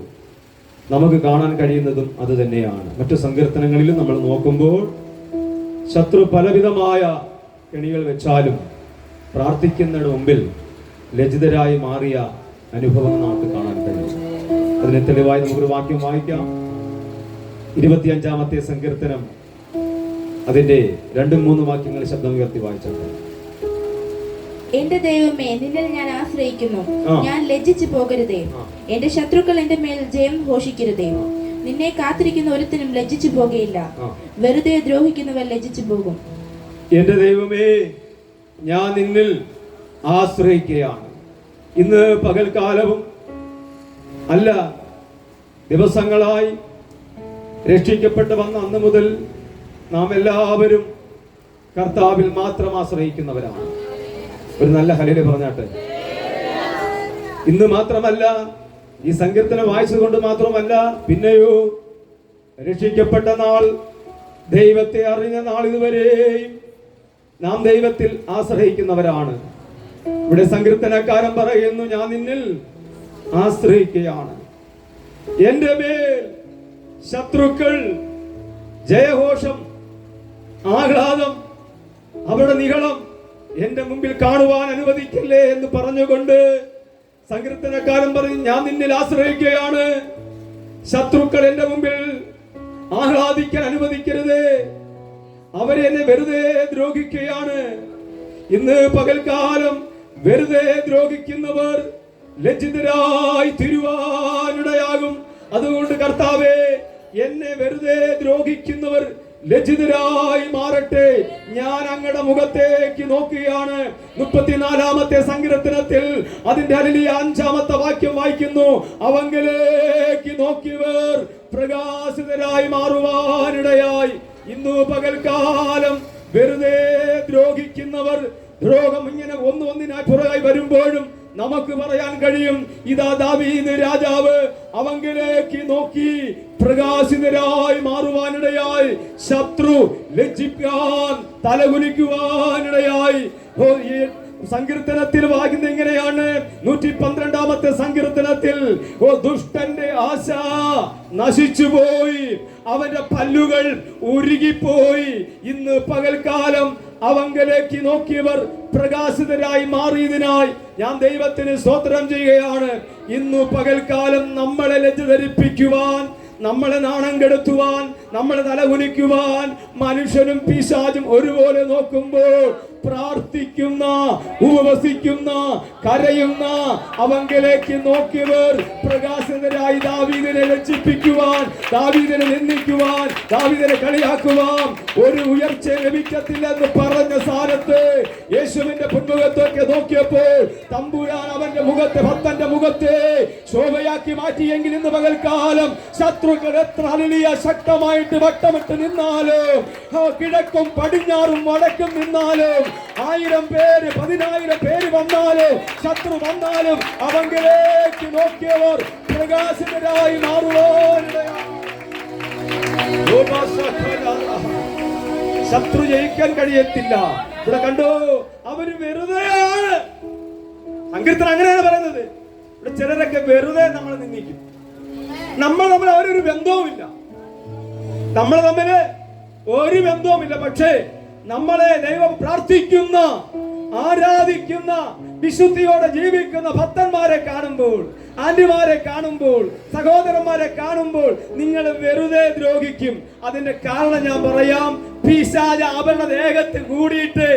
നമുക്ക് കാണാൻ കഴിയുന്നതും അത് തന്നെയാണ്. മറ്റു സങ്കീർത്തനങ്ങളിലും നമ്മൾ നോക്കുമ്പോൾ ശത്രു പലവിധമായ കെണികൾ വെച്ചാലും പ്രാർത്ഥിക്കുന്നതിന് മുമ്പിൽ ലജ്ജിതരായി മാറിയ അനുഭവം നമുക്ക് കാണാൻ കഴിയും. അതിന് തെളിവായി നമുക്കൊരു വാക്യം വായിക്കാം. 25 സങ്കീർത്തനം അതിന്റെ 2-3 വാക്യങ്ങൾ ശബ്ദം ഉയർത്തി വായിച്ചാൽ, എന്റെ ദൈവമേ, നിന്നിൽ ഞാൻ ആശ്രയിക്കുന്നു, ഞാൻ ലജ്ജിച്ചു പോകരുതേ. എന്റെ ശത്രുക്കൾ എന്റെ മേൽ ജയം ഘോഷിക്കരുതേ. നിന്നെ കാത്തിരിക്കുന്ന ഒരുത്തനും ലജ്ജിച്ചു പോകുകയില്ല, വെറുതെ ദ്രോഹിക്കുന്നവർ ലജ്ജിച്ചു പോകും. എന്റെ ദൈവമേ, ഞാൻ നിന്നിൽ ആശ്രയിക്കുകയാണ്. ഇന്ന് പകൽക്കാലവും അല്ല, ദിവസങ്ങളായി രക്ഷിക്കപ്പെട്ട് വന്ന അന്ന് മുതൽ നാം എല്ലാവരും കർത്താവിൽ മാത്രം ആശ്രയിക്കുന്നവരാണ്. ഒരു നല്ല ഹല്ലേലൂയ പറഞ്ഞാട്ടെ. ഇന്ന് മാത്രമല്ല, ഈ സങ്കീർത്തനം വായിച്ചതുകൊണ്ട് മാത്രമല്ല, പിന്നെയോ രക്ഷിക്കപ്പെട്ട നാൾ, ദൈവത്തെ അറിഞ്ഞ നാൾ ഇതുവരെയും നാം ദൈവത്തിൽ ആശ്രയിക്കുന്നവരാണ്. ഇവിടെ സങ്കീർത്തനക്കാരൻ പറയുന്നു, ഞാൻ നിന്നിൽ ആശ്രയിക്കുകയാണ്. എന്റെ മേൽ ശത്രുക്കൾ ജയഘോഷം, ആഹ്ലാദം, അവരുടെ നിഹളം എന്റെ മുമ്പിൽ കാണുവാൻ അനുവദിക്കില്ലേ എന്ന് പറഞ്ഞുകൊണ്ട് സങ്കീർത്തനക്കാരൻ പറയും, ഞാൻ നിന്നിൽ ആശ്രയിക്കുകയാണ്. ശത്രുക്കൾ എന്റെ മുമ്പിൽ ആഹ്ലാദിക്കാൻ അനുവദിക്കരുതേ, അവരെ എന്നെ വെറുതെ ദ്രോഹിക്കുകയാണ്. ഇന്ന് പകൽക്കാലം വെറുതെ ദ്രോഹിക്കുന്നവർ ലജ്ജിതരായി തിരുവാനിടയാകും. അതുകൊണ്ട് കർത്താവേ, എന്നെ വെറുതെ ദ്രോഹിക്കുന്നവർ ലജ്ജിതരായി മാറട്ടെ. ഞാൻ അങ്ങയുടെ മുഖത്തേക്ക് നോക്കുകയാണ്. 34 സങ്കീർത്തനത്തിൽ അതിന്റെ 5 വാക്യം വായിക്കുന്നു, അവങ്കലേക്ക് നോക്കിയവർ പ്രകാശിതരായി മാറുവാനിടയായി. ഇന്നു പകൽക്കാലം വെറുതെ ദ്രോഹിക്കുന്നവർ, ദ്രോഹം ഇങ്ങനെ ഒന്നിനായി പുറകായി വരുമ്പോഴും നമുക്ക് പറയാൻ കഴിയും, ഇതാ ദാവീദ് രാജാവ് അവങ്കിലേക്ക് നോക്കി പ്രകാശിതരായി മാറുവാനിടയായി, ശത്രു ലജ്ജിക്കാൻ തലകുനിക്കുവാനിടയായി. സങ്കീർത്തനത്തിൽ വായിക്കുന്ന ഇങ്ങനെയാണ്, 112 സങ്കീർത്തനത്തിൽ, ഓ ദുഷ്ടന്റെ ആശ നശിച്ചുപോയി, അവന്റെ പല്ലുകൾ ഉരുകിപ്പോയി. ഇന്ന് പകൽക്കാലം അവങ്കലേക്ക് നോക്കിയവർ പ്രകാശിതരായി മാറിയതിനായി ഞാൻ ദൈവത്തിന് സ്തോത്രം ചെയ്യുകയാണ്. ഇന്നു പകൽക്കാലം നമ്മളെ ലജ്ജ ധരിപ്പിക്കുവാൻ, നമ്മളെ നാണം കെടുത്തുവാൻ, നമ്മളെ തലകുനിക്കുവാൻ മനുഷ്യനും പിശാചും ഒരുപോലെ നോക്കുമ്പോൾ പ്രാർത്ഥിക്കുന്ന, ഉപവസിക്കുന്ന, കരയുന്ന, അവങ്കിലേക്ക് നോക്കിയവർ പ്രകാശിതരായി ദാവീദിനെ ലജ്ജിപ്പിക്കുവാൻ, ദാവീദിനെ നിന്ദിക്കുവാൻ, ദാവീദിനെ കളിയാക്കുവാൻ ഒരു ഉയർച്ച ലഭിക്കത്തില്ലെന്ന് പറഞ്ഞ സ്ഥാനത്ത് യേശുവിന്റെ പൊന്മുഖത്തൊക്കെ നോക്കിയപ്പോൾ തമ്പുരാൻ അവന്റെ മുഖത്തെ, ഭക്തന്റെ മുഖത്തെ ശോഭയാക്കി മാറ്റിയെങ്കിൽ ഇന്ന് പകൽക്കാലം ശത്രുക്കൾ എത്ര അലിയ ശക്തമായിട്ട് വട്ടമിട്ട് നിന്നാലും, കിഴക്കും പടിഞ്ഞാറും വടക്കും നിന്നാലും, 1000 പേര് 10,000 പേര് വന്നാലും, ശത്രു വന്നാലും അവങ്കിലേക്ക് നോക്കിയവർ പ്രകാശിതരായി മാറുവാനിടയാണ്. ശത്രു ജയിക്കാൻ കഴിയത്തില്ല. ഇവിടെ കണ്ടോ, അവര് വെറുതെയാണ്. സങ്കീർത്തനം അങ്ങനെയാണ് പറയുന്നത്. ഇവിടെ ചിലരൊക്കെ വെറുതെ നമ്മളെ നിന്ദിക്കും. നമ്മൾ തമ്മിൽ അവരൊരു ബന്ധവുമില്ല, നമ്മൾ തമ്മില് ഒരു ബന്ധവുമില്ല. പക്ഷേ നമ്മളെ ദൈവം പ്രാർത്ഥിക്കുന്ന, ആരാധിക്കുന്ന, വിശുദ്ധിയോടെ ജീവിക്കുന്ന ഭക്തന്മാരെ കാണുമ്പോൾ, ആന്റിമാരെ കാണുമ്പോൾ, സഹോദരന്മാരെ കാണുമ്പോൾ നിങ്ങൾ വെറുതെ ദ്രോഹിക്കും. അതിന്റെ കാരണം ഞാൻ പറയാം. പിശാച് അവരുടെ ദേഹത്തിൽ കൂടിയിട്ട്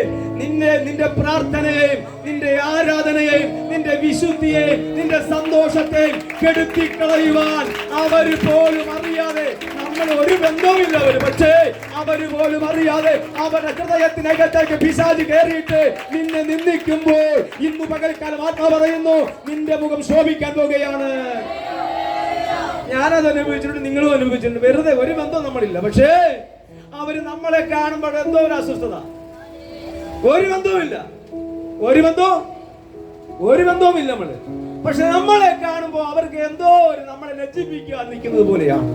നിന്റെ പ്രാർത്ഥനയെയും, നിന്റെ ആരാധനയെയും, നിന്റെ വിശുദ്ധിയെയും, നിന്റെ സന്തോഷത്തെയും കെടുത്തിക്കളയുവാൻ അവര് പോലും അറിയാതെ, നമ്മൾ ഒരു ബന്ധവുമില്ല അവര്, പക്ഷേ അവര് പോലും അറിയാതെ അവരുടെ ഹൃദയത്തിനകത്തേക്ക് പിശാച് കയറിയിട്ട് നിന്നെ നിന്ദിക്കുമ്പോൾ ഇന്ന് പകൽക്കാലം ആത്മാ പറയുന്നു, നിന്റെ മുഖം ശോഭിക്കാൻ പോകുകയാണ്. ഞാനത് അനുഭവിച്ചിട്ടുണ്ട്, നിങ്ങളും അനുഭവിച്ചിട്ടുണ്ട്. വെറുതെ ഒരു ബന്ധവും നമ്മളില്ല, പക്ഷേ അവര് നമ്മളെ കാണുമ്പോൾ എന്തോ ഒരു അസ്വസ്ഥത. ഒരു ബന്ധവുമില്ല, ഒരു ബന്ധവുമില്ല നമ്മള്. പക്ഷെ നമ്മളെ കാണുമ്പോൾ അവർക്ക് എന്തോ ഒരു നമ്മളെ ലജ്ജിപ്പിക്കാൻ നിൽക്കുന്നത് പോലെയാണ്.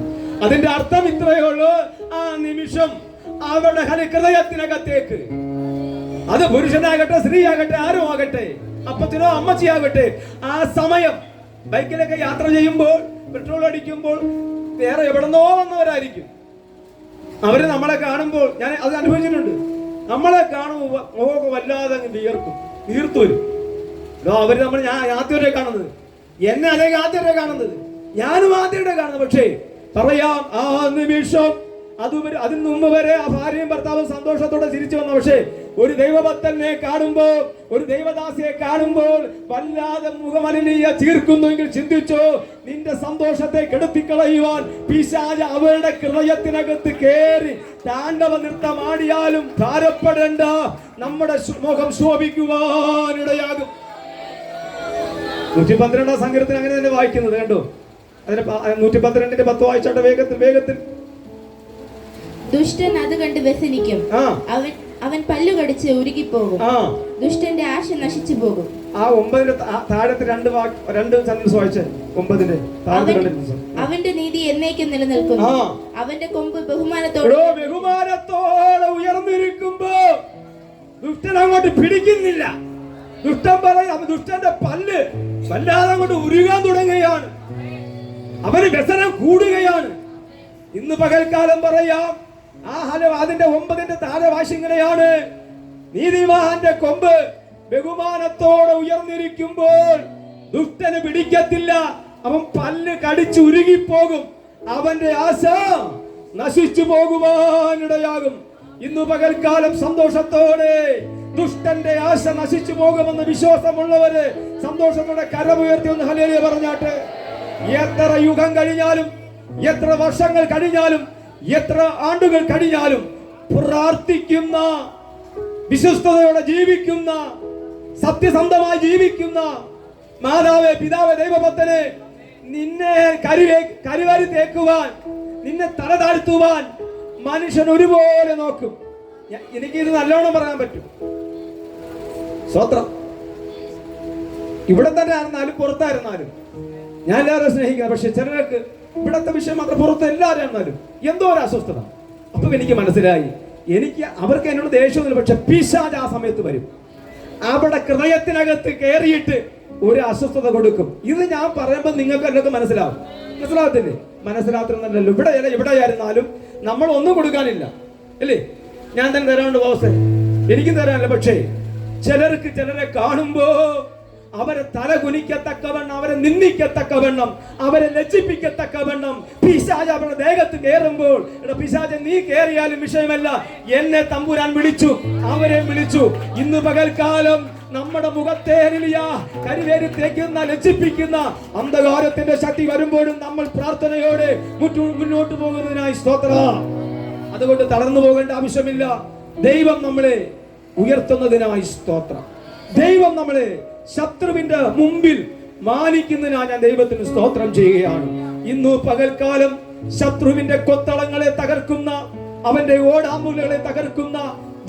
അതിന്റെ അർത്ഥം ഇത്രയേ ഉള്ളൂ, ആ നിമിഷം അവരുടെ ഹൃദയത്തിനകത്തേക്ക്, അത് പുരുഷനാകട്ടെ, സ്ത്രീ ആകട്ടെ, ആരും ആകട്ടെ, അപ്പച്ചനോ അമ്മച്ചിയാകട്ടെ, ആ സമയം ബൈക്കിലൊക്കെ യാത്ര ചെയ്യുമ്പോൾ, പെട്രോൾ അടിക്കുമ്പോൾ വേറെ എവിടെന്നോ വന്നവരായിരിക്കും. അവര് നമ്മളെ കാണുമ്പോൾ, ഞാൻ അത് അനുഭവിച്ചിട്ടുണ്ട്, നമ്മളെ കാണുമ്പോൾ മുഖമൊക്കെ വല്ലാതെ വീർത്തു വരും. അവര് നമ്മൾ, ഞാൻ ആദ്യമേ കാണുന്നത്, എന്നെ അല്ലെങ്കിൽ ആദ്യമേ കാണുന്നത്, ഞാനും ആദ്യമേ കാണുന്നത്. പക്ഷേ പറയാം, ആ നിമിഷം അതിന് മുമ്പ് വരെ ആ ഭാര്യയും ഭർത്താവും സന്തോഷത്തോടെ ചിരിച്ചു വന്നു. പക്ഷേ ഒരു ദൈവഭക്തനെ കാണുമ്പോൾ, ഒരു ദൈവദാസിയെ കാണുമ്പോൾ വല്ലാതെ മുഖമലിനീയ ചീർക്കുന്നുവെങ്കിൽ ചിന്തിച്ചോ, നിന്റെ സന്തോഷത്തെ കെടുത്തിക്കളയുവാൻ പിശാച് അവരുടെ ഹൃദയത്തിനകത്ത് കയറി താണ്ഡവ നൃത്തമാടിയാലും ഭാരപ്പെടേണ്ട, നമ്മുടെ മുഖം ശോഭിക്കുവാനിടയാകും. 112 സങ്കീർത്തനം അങ്ങനെ തന്നെ വായിക്കുന്നത് കണ്ടോ. അതിന് 112 10 വായിച്ചോട്ടെ വേഗത്തിൽ. ദുഷ്ടൻ അത് കണ്ട് വ്യസനിക്കും, അവൻ പല്ലു കടിച്ച് ഉരുകിപ്പോകും, ദുഷ്ടന്റെ ആശ നശിച്ചു പോകും. ആ 9 താഴത്തെ രണ്ട് സെന്റൻസ് വായിച്ചേ. 9 അവന്റെ നീതി എന്നേക്കും നിലനിൽക്കുന്നു, അവന്റെ കൊമ്പ് ബഹുമാനത്തോടെ ഉയർന്നിരിക്കുമ്പോ ദുഷ്ടൻ അങ്ങോട്ട് പിടിക്കുന്നില്ല. ദുഷ്ടൻ പറയും, ദുഷ്ടന്റെ പല്ല് വല്ലാതെ അങ്ങോട്ട് ഉരുകാൻ തുടങ്ങുകയാണ്, അവന് വ്യസനം കൂടുകയാണ്. ഇന്ന് പകൽക്കാലം പറയാം, അതിന്റെ 9 താഴെ വാശി ഇങ്ങനെയാണ്, നീതിമാന്റെ കൊമ്പ് ബഹുമാനത്തോടെ ഉയർന്നിരിക്കുമ്പോൾ ദുഷ്ടന് പിടിക്കത്തില്ല, അവൻ പല്ല് കടിച്ച് ഉരുകിപ്പോകും, അവന്റെ ആശ നശിച്ചു പോകുവാനിടയാകും. ഇന്ന് പകൽക്കാലം സന്തോഷത്തോടെ ദുഷ്ടന്റെ ആശ നശിച്ചു പോകുമെന്ന് വിശ്വാസമുള്ളവര് സന്തോഷത്തോടെ കരമുയർത്തി ഒന്ന് ഹല്ലേലൂയ പറഞ്ഞാട്ടെ. എത്ര യുഗം കഴിഞ്ഞാലും, എത്ര വർഷങ്ങൾ കഴിഞ്ഞാലും, എത്ര ആണ്ടുകൾ കഴിഞ്ഞാലും പ്രാർത്ഥിക്കുന്ന, വിശ്വസ്തയോടെ ജീവിക്കുന്ന, സത്യസന്ധമായി ജീവിക്കുന്ന മാതാവേ, പിതാവേ, ദൈവഭക്തനെ, നിന്നെ കരിവാരി തേക്കുവാൻ, നിന്നെ തല താഴ്ത്തുവാൻ മനുഷ്യൻ ഒരുപോലെ നോക്കും. എനിക്കിത് നല്ലോണം പറയാൻ പറ്റും. സ്വത്രം ഇവിടെ തന്നെ ആയിരുന്നാലും പുറത്തായിരുന്നാലും ഞാൻ എല്ലാവരും സ്നേഹിക്കാം. പക്ഷെ ചിലർക്ക് ഇവിടത്തെ വിഷയം മാത്രം, പുറത്ത് എല്ലാവരും ആയിരുന്നാലും എന്തോ ഒരു അസ്വസ്ഥത. അപ്പൊ എനിക്ക് മനസ്സിലായി, അവർക്ക് എന്നോട് ദേഷ്യമൊന്നുമില്ല, പക്ഷെ പിശാച് ആ സമയത്ത് വരും, അവിടെ ഹൃദയത്തിനകത്ത് കയറിയിട്ട് ഒരു അസ്വസ്ഥത കൊടുക്കും. ഇത് ഞാൻ പറയുമ്പോൾ നിങ്ങൾക്ക് എല്ലാവർക്കും മനസ്സിലാവത്തില്ലേ? മനസ്സിലാത്തുന്നല്ലോ. ഇവിടെ ആയിരുന്നാലും നമ്മൾ ഒന്നും കൊടുക്കാനില്ല അല്ലേ? ഞാൻ തന്നെ തരാനുണ്ട് ബോസ്, എനിക്കും തരാനില്ല. പക്ഷേ ചിലരെ കാണുമ്പോ അവരെ തല കുനിക്കത്തക്കവണ്ണം, അവരെ നിന്ദിക്കത്തക്കവണ്ണം, അവരെ ലജ്ജിപ്പിക്കത്തക്കവണ്ണം പിശാച് അവരുടെ ദേഹത്ത് കയറുമ്പോൾ, പിശാച് നീ കയറിയാലും വിഷയമല്ല, എന്നെ തമ്പുരാൻ വിളിച്ചു, അവരെ വിളിച്ചു. ഇന്ന് പകൽക്കാലം നമ്മുടെ മുഖത്തെ കരിവേരി തേക്കുന്ന, ലജ്ജിപ്പിക്കുന്ന അന്ധകാരത്തിന്റെ ശക്തി വരുമ്പോഴും നമ്മൾ പ്രാർത്ഥനയോടെ മുന്നോട്ട് പോകുന്നതിനായി സ്തോത്രം. അതുകൊണ്ട് തളർന്നു പോകേണ്ട ആവശ്യമില്ല. ദൈവം നമ്മളെ ഉയർത്തുന്നതിനായി സ്തോത്രം. ദൈവം നമ്മളെ ശത്രുവിന്റെ മുമ്പിൽ മാനിക്കുന്നതിനായി ഞാൻ ദൈവത്തിന് സ്തോത്രം ചെയ്യുകയാണ്. ഇന്നു പകൽക്കാലം ശത്രുവിന്റെ കൊത്തളങ്ങളെ തകർക്കുന്ന, അവന്റെ ഓടാമ്പുലകളെ തകർക്കുന്ന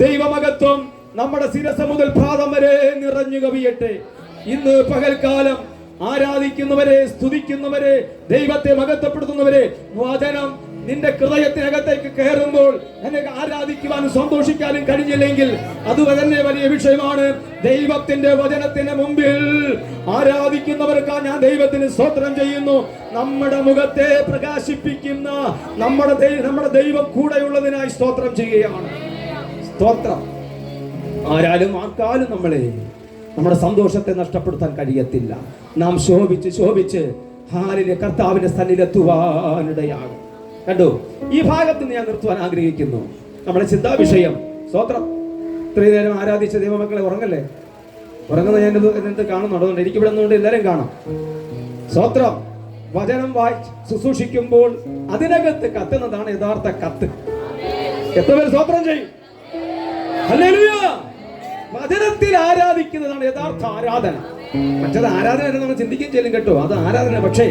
ദൈവമഹത്വം നമ്മുടെ ശിരസ് മുതൽ പാദം വരെ നിറഞ്ഞു കവിയട്ടെ. ഇന്ന് പകൽക്കാലം ആരാധിക്കുന്നവരെ, സ്തുതിക്കുന്നവരെ, ദൈവത്തെ മഹത്വപ്പെടുത്തുന്നവരെ, വചനം നിന്റെ ഹൃദയത്തിനകത്തേക്ക് കയറുമ്പോൾ എന്നെ ആരാധിക്കുവാനും സന്തോഷിക്കാനും കഴിഞ്ഞില്ലെങ്കിൽ അത് തന്നെ വലിയ വിഷയമാണ്. ദൈവത്തിന്റെ വചനത്തിന് മുമ്പിൽ ആരാധിക്കുന്നവർക്ക് ഞാൻ ദൈവത്തിന് സ്തോത്രം ചെയ്യുന്നു. നമ്മുടെ മുഖത്തെ പ്രകാശിപ്പിക്കുന്ന നമ്മുടെ ദൈവം കൂടെയുള്ളതിനായി സ്തോത്രം ചെയ്യുകയാണ്. സ്തോത്രം. ആരാലും ആർക്കാലും നമ്മുടെ സന്തോഷത്തെ നഷ്ടപ്പെടുത്താൻ കഴിയത്തില്ല. നാം ശോഭിച്ച് ഹാലിലെ കർത്താവിന്റെ സന്നിധിയിലെത്തുവാനിടയാകും. കണ്ടു, ഈ ഭാഗത്ത് ഞാൻ നിർത്തുവാൻ ആഗ്രഹിക്കുന്നു. നമ്മുടെ ചിന്താ വിഷയം സ്തോത്രം. ഇത്രയും നേരം ആരാധിച്ച ദൈവമക്കളെ ഉറങ്ങല്ലേ? ഉറങ്ങുന്ന ഞാൻ എന്നിട്ട് കാണുന്നുണ്ട്. അതുകൊണ്ട് എനിക്ക് ഇവിടെ നിന്നുകൊണ്ട് എല്ലാവരും കാണാം. സ്തോത്രം. വചനം വായിച്ച് ശുശ്രൂഷിക്കുമ്പോൾ അതിനകത്ത് കത്തുന്നതാണ് യഥാർത്ഥ കത്ത്. എത്ര പേര് സ്തോത്രം ചെയ്യും? ഹല്ലേലൂയ. വചനത്തിൽ ആരാധിക്കുന്നതാണ് യഥാർത്ഥ ആരാധന. മറ്റത് ആരാധന എന്ന് നമ്മൾ ചിന്തിക്കുകയും ചെയ്യും കേട്ടോ, അത് ആരാധന. പക്ഷേ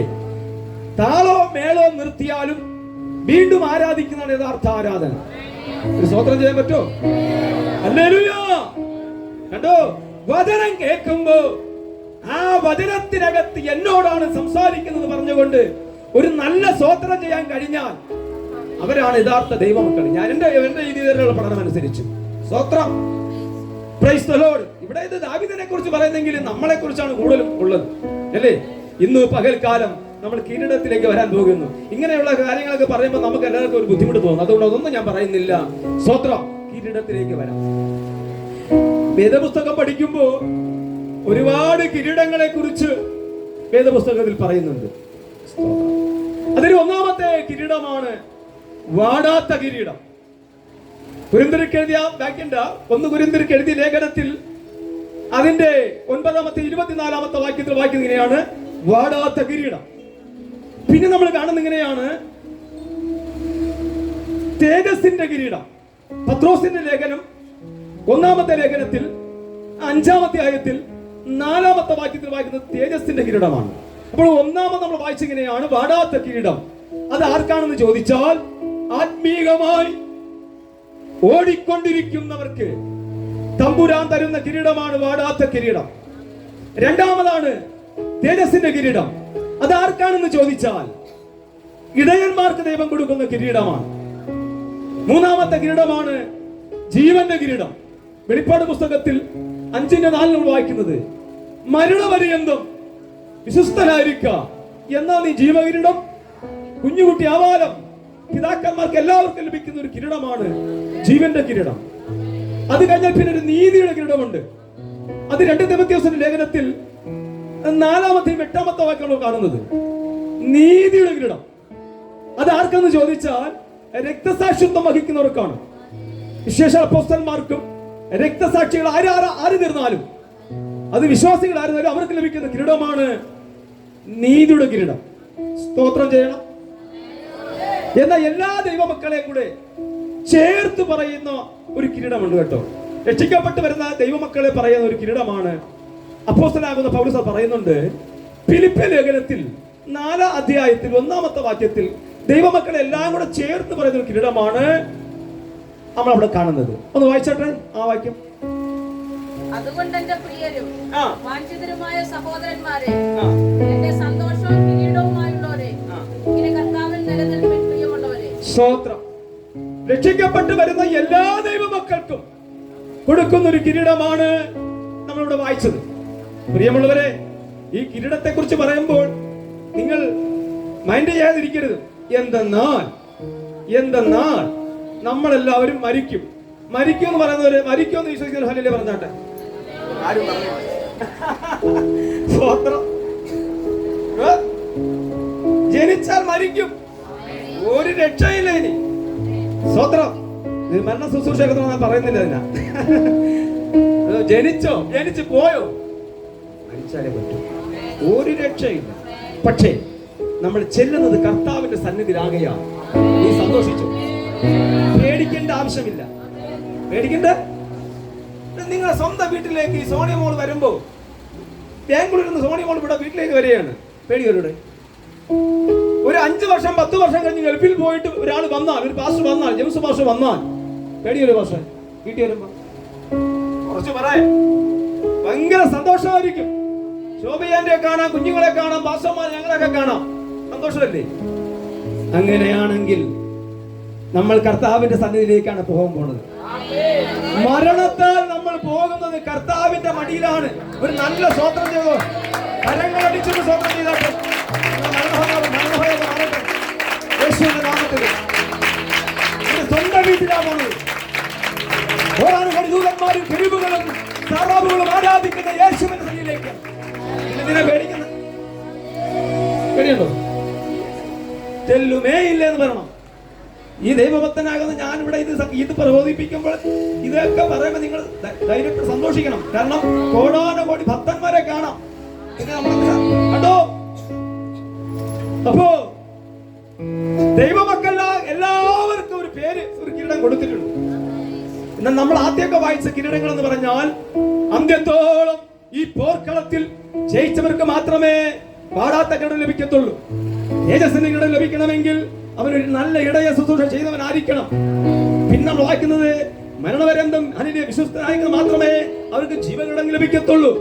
താളോ മേളോ നിർത്തിയാലും വീണ്ടും ആരാധിക്കുന്നതാണ് യഥാർത്ഥ ആരാധന. ഒരു സ്തോത്രം ചെയ്യാൻ പറ്റോ? ഹല്ലേലൂയ. കണ്ടോ, വചനം കേൾക്കുമ്പോ ആ വചനത്തിനകത്ത് എന്നോടാണ് സംസാരിക്കുന്നത് പറഞ്ഞുകൊണ്ട് ഒരു നല്ല സ്തോത്രം ചെയ്യാൻ കഴിഞ്ഞാൽ അവരാണ് യഥാർത്ഥ ദൈവമക്കൾ. ഞാൻ എന്റെ രീതിയിലുള്ള പഠനം അനുസരിച്ച് സ്തോത്രം. Praise the Lord. ഇവിടെ ഇത് ദാവീദിനെ കുറിച്ച് പറയുന്നെങ്കിൽ നമ്മളെ കുറിച്ചാണ് കൂടുതലും ഉള്ളത്, അല്ലേ? ഇന്ന് പകൽക്കാലം നമ്മൾ കിരീടത്തിലേക്ക് വരാൻ പോകുന്നു. ഇങ്ങനെയുള്ള കാര്യങ്ങളൊക്കെ പറയുമ്പോൾ നമുക്ക് എല്ലാവർക്കും ഒരു ബുദ്ധിമുട്ട് തോന്നും. അതുകൊണ്ട് അതൊന്നും ഞാൻ പറയുന്നില്ല. സ്തോത്രം. കിരീടത്തിലേക്ക് വരാം. വേദപുസ്തകം പഠിക്കുമ്പോൾ ഒരുപാട് കിരീടങ്ങളെ കുറിച്ച് വേദപുസ്തകത്തിൽ പറയുന്നുണ്ട്. അതിൽ ഒന്നാമത്തെ കിരീടമാണ് വാടാത്ത കിരീടം. ഒന്ന് കുരിന്ത്യർക്ക് എഴുതിയ ലേഖനത്തിൽ അതിന്റെ 9-ാമത്തെ 24-ാമത്തെ വാക്യത്തിൽ വായിക്കുന്നത് ഇങ്ങനെയാണ്, വാടാത്ത കിരീടം. പിന്നെ നമ്മൾ കാണുന്ന ഇങ്ങനെയാണ്, തേജസ്സിന്റെ കിരീടം. പത്രോസിന്റെ ലേഖനം 1-ാമത്തെ ലേഖനത്തിൽ 5-ാമത്തെ ആയത്തിൽ 4-ാമത്തെ വാക്യത്തിൽ വായിക്കുന്നത് തേജസ്സിന്റെ കിരീടമാണ്. അപ്പോൾ ഒന്നാമത് നമ്മൾ വായിച്ചിങ്ങനെയാണ്, വാടാത്ത കിരീടം. അത് ആർക്കാണെന്ന് ചോദിച്ചാൽ ആത്മീകമായി ഓടിക്കൊണ്ടിരിക്കുന്നവർക്ക് തമ്പുരാൻ തരുന്ന കിരീടമാണ് വാടാത്ത കിരീടം. രണ്ടാമതാണ് തേജസ്സിന്റെ കിരീടം. അത് ആർക്കാണെന്ന് ചോദിച്ചാൽ ഇടയന്മാർക്ക് ദൈവം കൊടുക്കുന്ന കിരീടമാണ്. മൂന്നാമത്തെ കിരീടമാണ് ജീവന്റെ കിരീടം. വെളിപ്പാട് പുസ്തകത്തിൽ 5:4 വായിക്കുന്നത്, മരണപര്യന്തം വിശ്വസ്തനായിരിക്കുക എന്നാ നീ ജീവകിരീടം. കുഞ്ഞുകുട്ടി ആവാലം പിതാക്കന്മാർക്ക് എല്ലാവർക്കും ലഭിക്കുന്ന ഒരു കിരീടമാണ് ജീവന്റെ കിരീടം. അത് കഴിഞ്ഞാൽ പിന്നെ ഒരു നീതിയുടെ കിരീടമുണ്ട്. അത് 2 തിമോഥെയോസിന്റെ ലേഖനത്തിൽ 4-ാമത്തെയും 8-ാമത്തെ വാക്യങ്ങൾ കാണുന്നത് നീതിയുടെ കിരീടം. അത് ആർക്കെന്ന് ചോദിച്ചാൽ രക്തസാക്ഷിത്വം വഹിക്കുന്നവർക്കാണ്. വിശേഷ അപ്പോസ്തലന്മാർക്കും രക്തസാക്ഷികൾ ആര് തീർന്നാലും, അത് വിശ്വാസികളായിരുന്നാലും അവർക്ക് ലഭിക്കുന്ന കിരീടമാണ് നീതിയുടെ കിരീടം. സ്തോത്രം ചെയ്യണം. എന്നാൽ എല്ലാ ദൈവമക്കളെയും കൂടെ ചേർത്ത് പറയുന്ന ഒരു കിരീടമുണ്ട് കേട്ടോ. രക്ഷിക്കപ്പെട്ട് വരുന്ന ദൈവമക്കളെ പറയുന്ന ഒരു കിരീടമാണ് അപ്പോസ്തലനാകുന്ന പൗലോസ് പറയുന്നുണ്ട്. ഫിലിപ്പിയ ലേഖനത്തിൽ 4-ാം അധ്യായത്തിൽ 1-ാമത്തെ വാക്യത്തിൽ ദൈവമക്കളെ എല്ലാം കൂടെ ചേർത്ത് പറയുന്ന ഒരു കിരീടമാണ് നമ്മൾ അവിടെ കാണുന്നത്. ഒന്ന് വായിച്ചോട്ടെ ആ വാക്യം. അതുകൊണ്ട് എന്റെ പ്രിയരും വാഞ്ചിതരുമായ സഹോദരന്മാരെ, എന്റെ സന്തോഷവും കിരീടവുമായുള്ളവരെ, ഇങ്ങനെ കർത്താവിൽ നിലനിൽപ്പിൻ പ്രിയമുള്ളവരെ. സ്തോത്രം. രക്ഷിക്കപ്പെട്ട് വരുന്ന എല്ലാ ദൈവമക്കൾക്കും കൊടുക്കുന്ന ഒരു കിരീടമാണ് നമ്മളിവിടെ വായിച്ചത്. പ്രിയമുള്ളവരെ, ഈ കിരീടത്തെ കുറിച്ച് പറയുമ്പോൾ നിങ്ങൾ മൈൻഡ് ചെയ്യാതിരിക്കരുത്. എന്തെന്നാൽ നമ്മളെല്ലാവരും മരിക്കും എന്ന് പറയുന്നവര് മരിക്കുമെന്ന് വിശ്വസിക്കുന്ന ഹല്ലേലൂയ പറഞ്ഞാട്ടെ. ആരും പറഞ്ഞില്ല. സ്വോത്രം. ജനിച്ചാൽ മരിക്കും, ഒരു രക്ഷയില്ല ഇനി. സ്വോത്രം. മരണ ശുശ്രൂഷ പറയുന്നില്ല അതിനാ. ജനിച്ചു പോയോ, മരിച്ചാലേ പറ്റൂ, ഒരു രക്ഷയില്ല. പക്ഷേ നമ്മൾ ചെല്ലുന്നത് കർത്താവിന്റെ സന്നിധിയിലാകയാണ്. നീ സന്തോഷിച്ചു, പേടിക്കേണ്ട ആവശ്യമില്ല. പേടിക്കണ്ട. നിങ്ങളുടെ സ്വന്തം വീട്ടിലേക്ക് ഈ സോണിയ മോൾ വരുമ്പോ, ബാംഗ്ലൂരിൽ നിന്ന് സോണിയ മോൾ ഇവിടെ വീട്ടിലേക്ക് വരികയാണ്. പേടികളുടെ ഒരു 5 വർഷം 10 വർഷം കഴിഞ്ഞ് ഗൾഫിൽ പോയിട്ട് ഒരാൾ വന്നാൽ, ഒരു പാസ്റ്റർ വന്നാൽ, ജെയിംസ് പാസ്റ്റർ വന്നാൽ, പേടിയൊരു പാസ്റ്റർ വീട്ടിൽ വരുമ്പോ കുറച്ച് പറയാം, ഭയങ്കര സന്തോഷമായിരിക്കും. ശോഭയാന്റെ കാണാം, കുഞ്ഞുങ്ങളെ കാണാം, പാസ്റ്റർമാർ ഞങ്ങളൊക്കെ കാണാം, സന്തോഷമല്ലേ? അങ്ങനെയാണെങ്കിൽ നമ്മൾ കർത്താവിന്റെ സന്നിധിയിലേക്കാണ് പോകാൻ പോണത്. മരണത്താൽ നമ്മൾ പോകുന്നത് കർത്താവിന്റെ മടിയിലാണ്. ഒരു നല്ല സ്വോത്രം ചെയ്തോ, കരങ്ങളടിച്ചൊരു സ്വോത്രം ചെയ്താട്ടെ. യേശുവിന്റെ നാമത്തിൽ സ്വന്തം വീട്ടിലാണ് പോണത്. കോടാനുകോടി ദൂതന്മാരും കെരൂബുകളും സറാബുകളും ആരാധിക്കുന്ന യേശുവിന്റെ സന്നിധിയിലേക്ക്. ഇതിനെ പേടിക്കുന്നത് പേടിയുണ്ടോ? ചെല്ലുമേ ഇല്ല എന്ന് പറയണം. ഈ ദൈവഭക്തനാകുന്ന ഞാനിവിടെ ഇത് പ്രബോധിപ്പിക്കുമ്പോൾ ഇതൊക്കെ പറയുമ്പോൾ നിങ്ങൾ ധൈര്യപ്പെട്ട് സന്തോഷിക്കണം. കാരണം കോടാനുകോടി ഭക്തന്മാരെ കാണാം കേട്ടോ. അപ്പോ ദൈവമക്കള എല്ലാവർക്കും ഒരു പേര്, ഒരു കിരീടം കൊടുത്തിട്ടുണ്ട്. എന്നാൽ നമ്മൾ ആദ്യമൊക്കെ വായിച്ച കിരീടങ്ങൾ എന്ന് പറഞ്ഞാൽ അന്ത്യത്തോളം ഈ പോർക്കളത്തിൽ ജയിച്ചവർക്ക് മാത്രമേ പാടാത്ത കിരീടം ലഭിക്കത്തുള്ളൂ. തേജസ്സിന്റെ കിരീടം ലഭിക്കണമെങ്കിൽ അവനൊരു നല്ല ഇടയ ശുശ്രൂഷ ചെയ്തവനായിരിക്കണം. പിന്നെ നമ്മൾ വായിക്കുന്നത് മരണപര്യന്തം അതിന്റെ വിശ്വസ്തനായെങ്കിൽ മാത്രമേ അവർക്ക് ജീവകിരീടം ലഭിക്കത്തുള്ളൂ.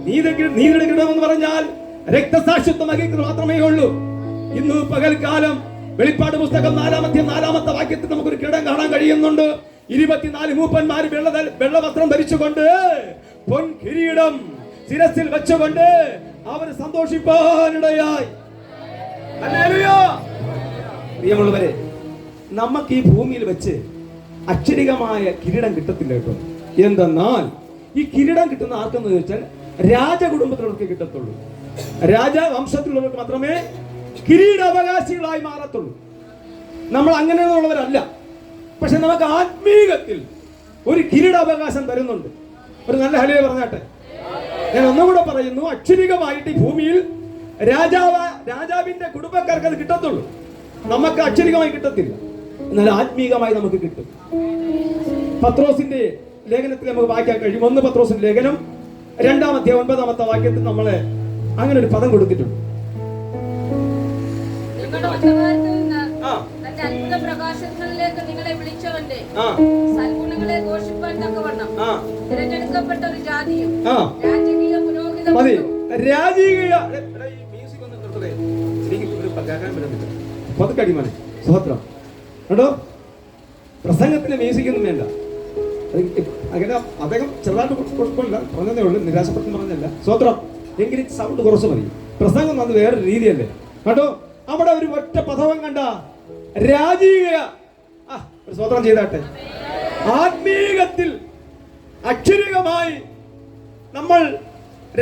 നീതിയുടെ കിരീടം എന്ന് പറഞ്ഞാൽ രക്തസാക്ഷിത്വം വഹിക്കുന്നത് മാത്രമേ ഉള്ളൂ. ഇന്ന് പകൽക്കാലം വെളിപ്പാട് പുസ്തകം 4-ാമത്തെ വാക്യത്തിൽ നമുക്കൊരു കിരീടം കാണാൻ കഴിയുന്നുണ്ട്. 24 മൂപ്പന്മാര് വെള്ള വസ്ത്രം ധരിച്ചുകൊണ്ട് പൊൻ കിരീടം ശിരസിൽ വെച്ചുകൊണ്ട് അവർ സന്തോഷിപ്പാനിടയായി. പ്രിയമുള്ളവരെ, നമുക്ക് ഈ ഭൂമിയിൽ വെച്ച് അക്ഷരികമായ കിരീടം കിട്ടത്തില്ല കേട്ടോ. എന്തെന്നാൽ ഈ കിരീടം കിട്ടുന്ന ആർക്കെന്ന് ചോദിച്ചാൽ രാജകുടുംബത്തിലുള്ളവർക്ക് കിട്ടത്തുള്ളൂ. രാജവംശത്തിലുള്ളവർക്ക് മാത്രമേ കിരീടാവകാശികളായി മാറത്തുള്ളൂ. നമ്മൾ അങ്ങനെയുള്ളവരല്ല. പക്ഷെ നമുക്ക് ആത്മീകത്തിൽ ഒരു കിരീടാവകാശം തരുന്നുണ്ട്. ഒരു നല്ല ഹല്ലേലൂയ പറഞ്ഞാട്ടെ. ഞാൻ ഒന്നുകൂടെ പറയുന്നു, അക്ഷരികമായിട്ട് ഈ ഭൂമിയിൽ രാജാവിന്റെ കുടുംബക്കാർക്ക് അത് കിട്ടത്തുള്ളൂ. നമുക്ക് അക്ഷരികമായി കിട്ടത്തില്ല, എന്നാൽ ആത്മീകമായി നമുക്ക് കിട്ടും. പത്രോസിന്റെ ലേഖനത്തിൽ നമുക്ക് വായിക്കാൻ കഴിയും. 1 പത്രോസിന്റെ ലേഖനം 2-ാമത്തെ വാക്യത്തിൽ നമ്മളെ അങ്ങനെ ഒരു പദം കൊടുത്തിട്ടുണ്ട്. അത്ഭുത പ്രകാശങ്ങളിലേക്ക് നിങ്ങളെ വിളിച്ചവന്റെ സൽഗുണങ്ങളെ ഘോഷിപ്പാൻ തക്കവണ്ണം തിരഞ്ഞെടുക്കപ്പെട്ട ഒരു ജാതിയും രാജകീയ പുരോഹിത കേട്ടോ. പ്രസംഗത്തിന് മ്യൂസിക് ഒന്നും വേണ്ട. അങ്ങനെ അദ്ദേഹം ചെറുതായിട്ട് കുഴപ്പമില്ല പറഞ്ഞതേ ഉള്ളൂ, നിരാശപ്പെട്ടെന്ന് പറഞ്ഞല്ല. സ്വത്രം എങ്കിലും സൗണ്ട് കുറച്ച് മതി. പ്രസംഗം അത് വേറൊരു രീതിയല്ലേ കേട്ടോ. അവിടെ ഒരു ഒറ്റ പദവം കണ്ട രാജീയ ഒരു സ്വതന്ത്രം ചെയ്താട്ടെ. ആത്മീകത്തിൽ അക്ഷരികമായി നമ്മൾ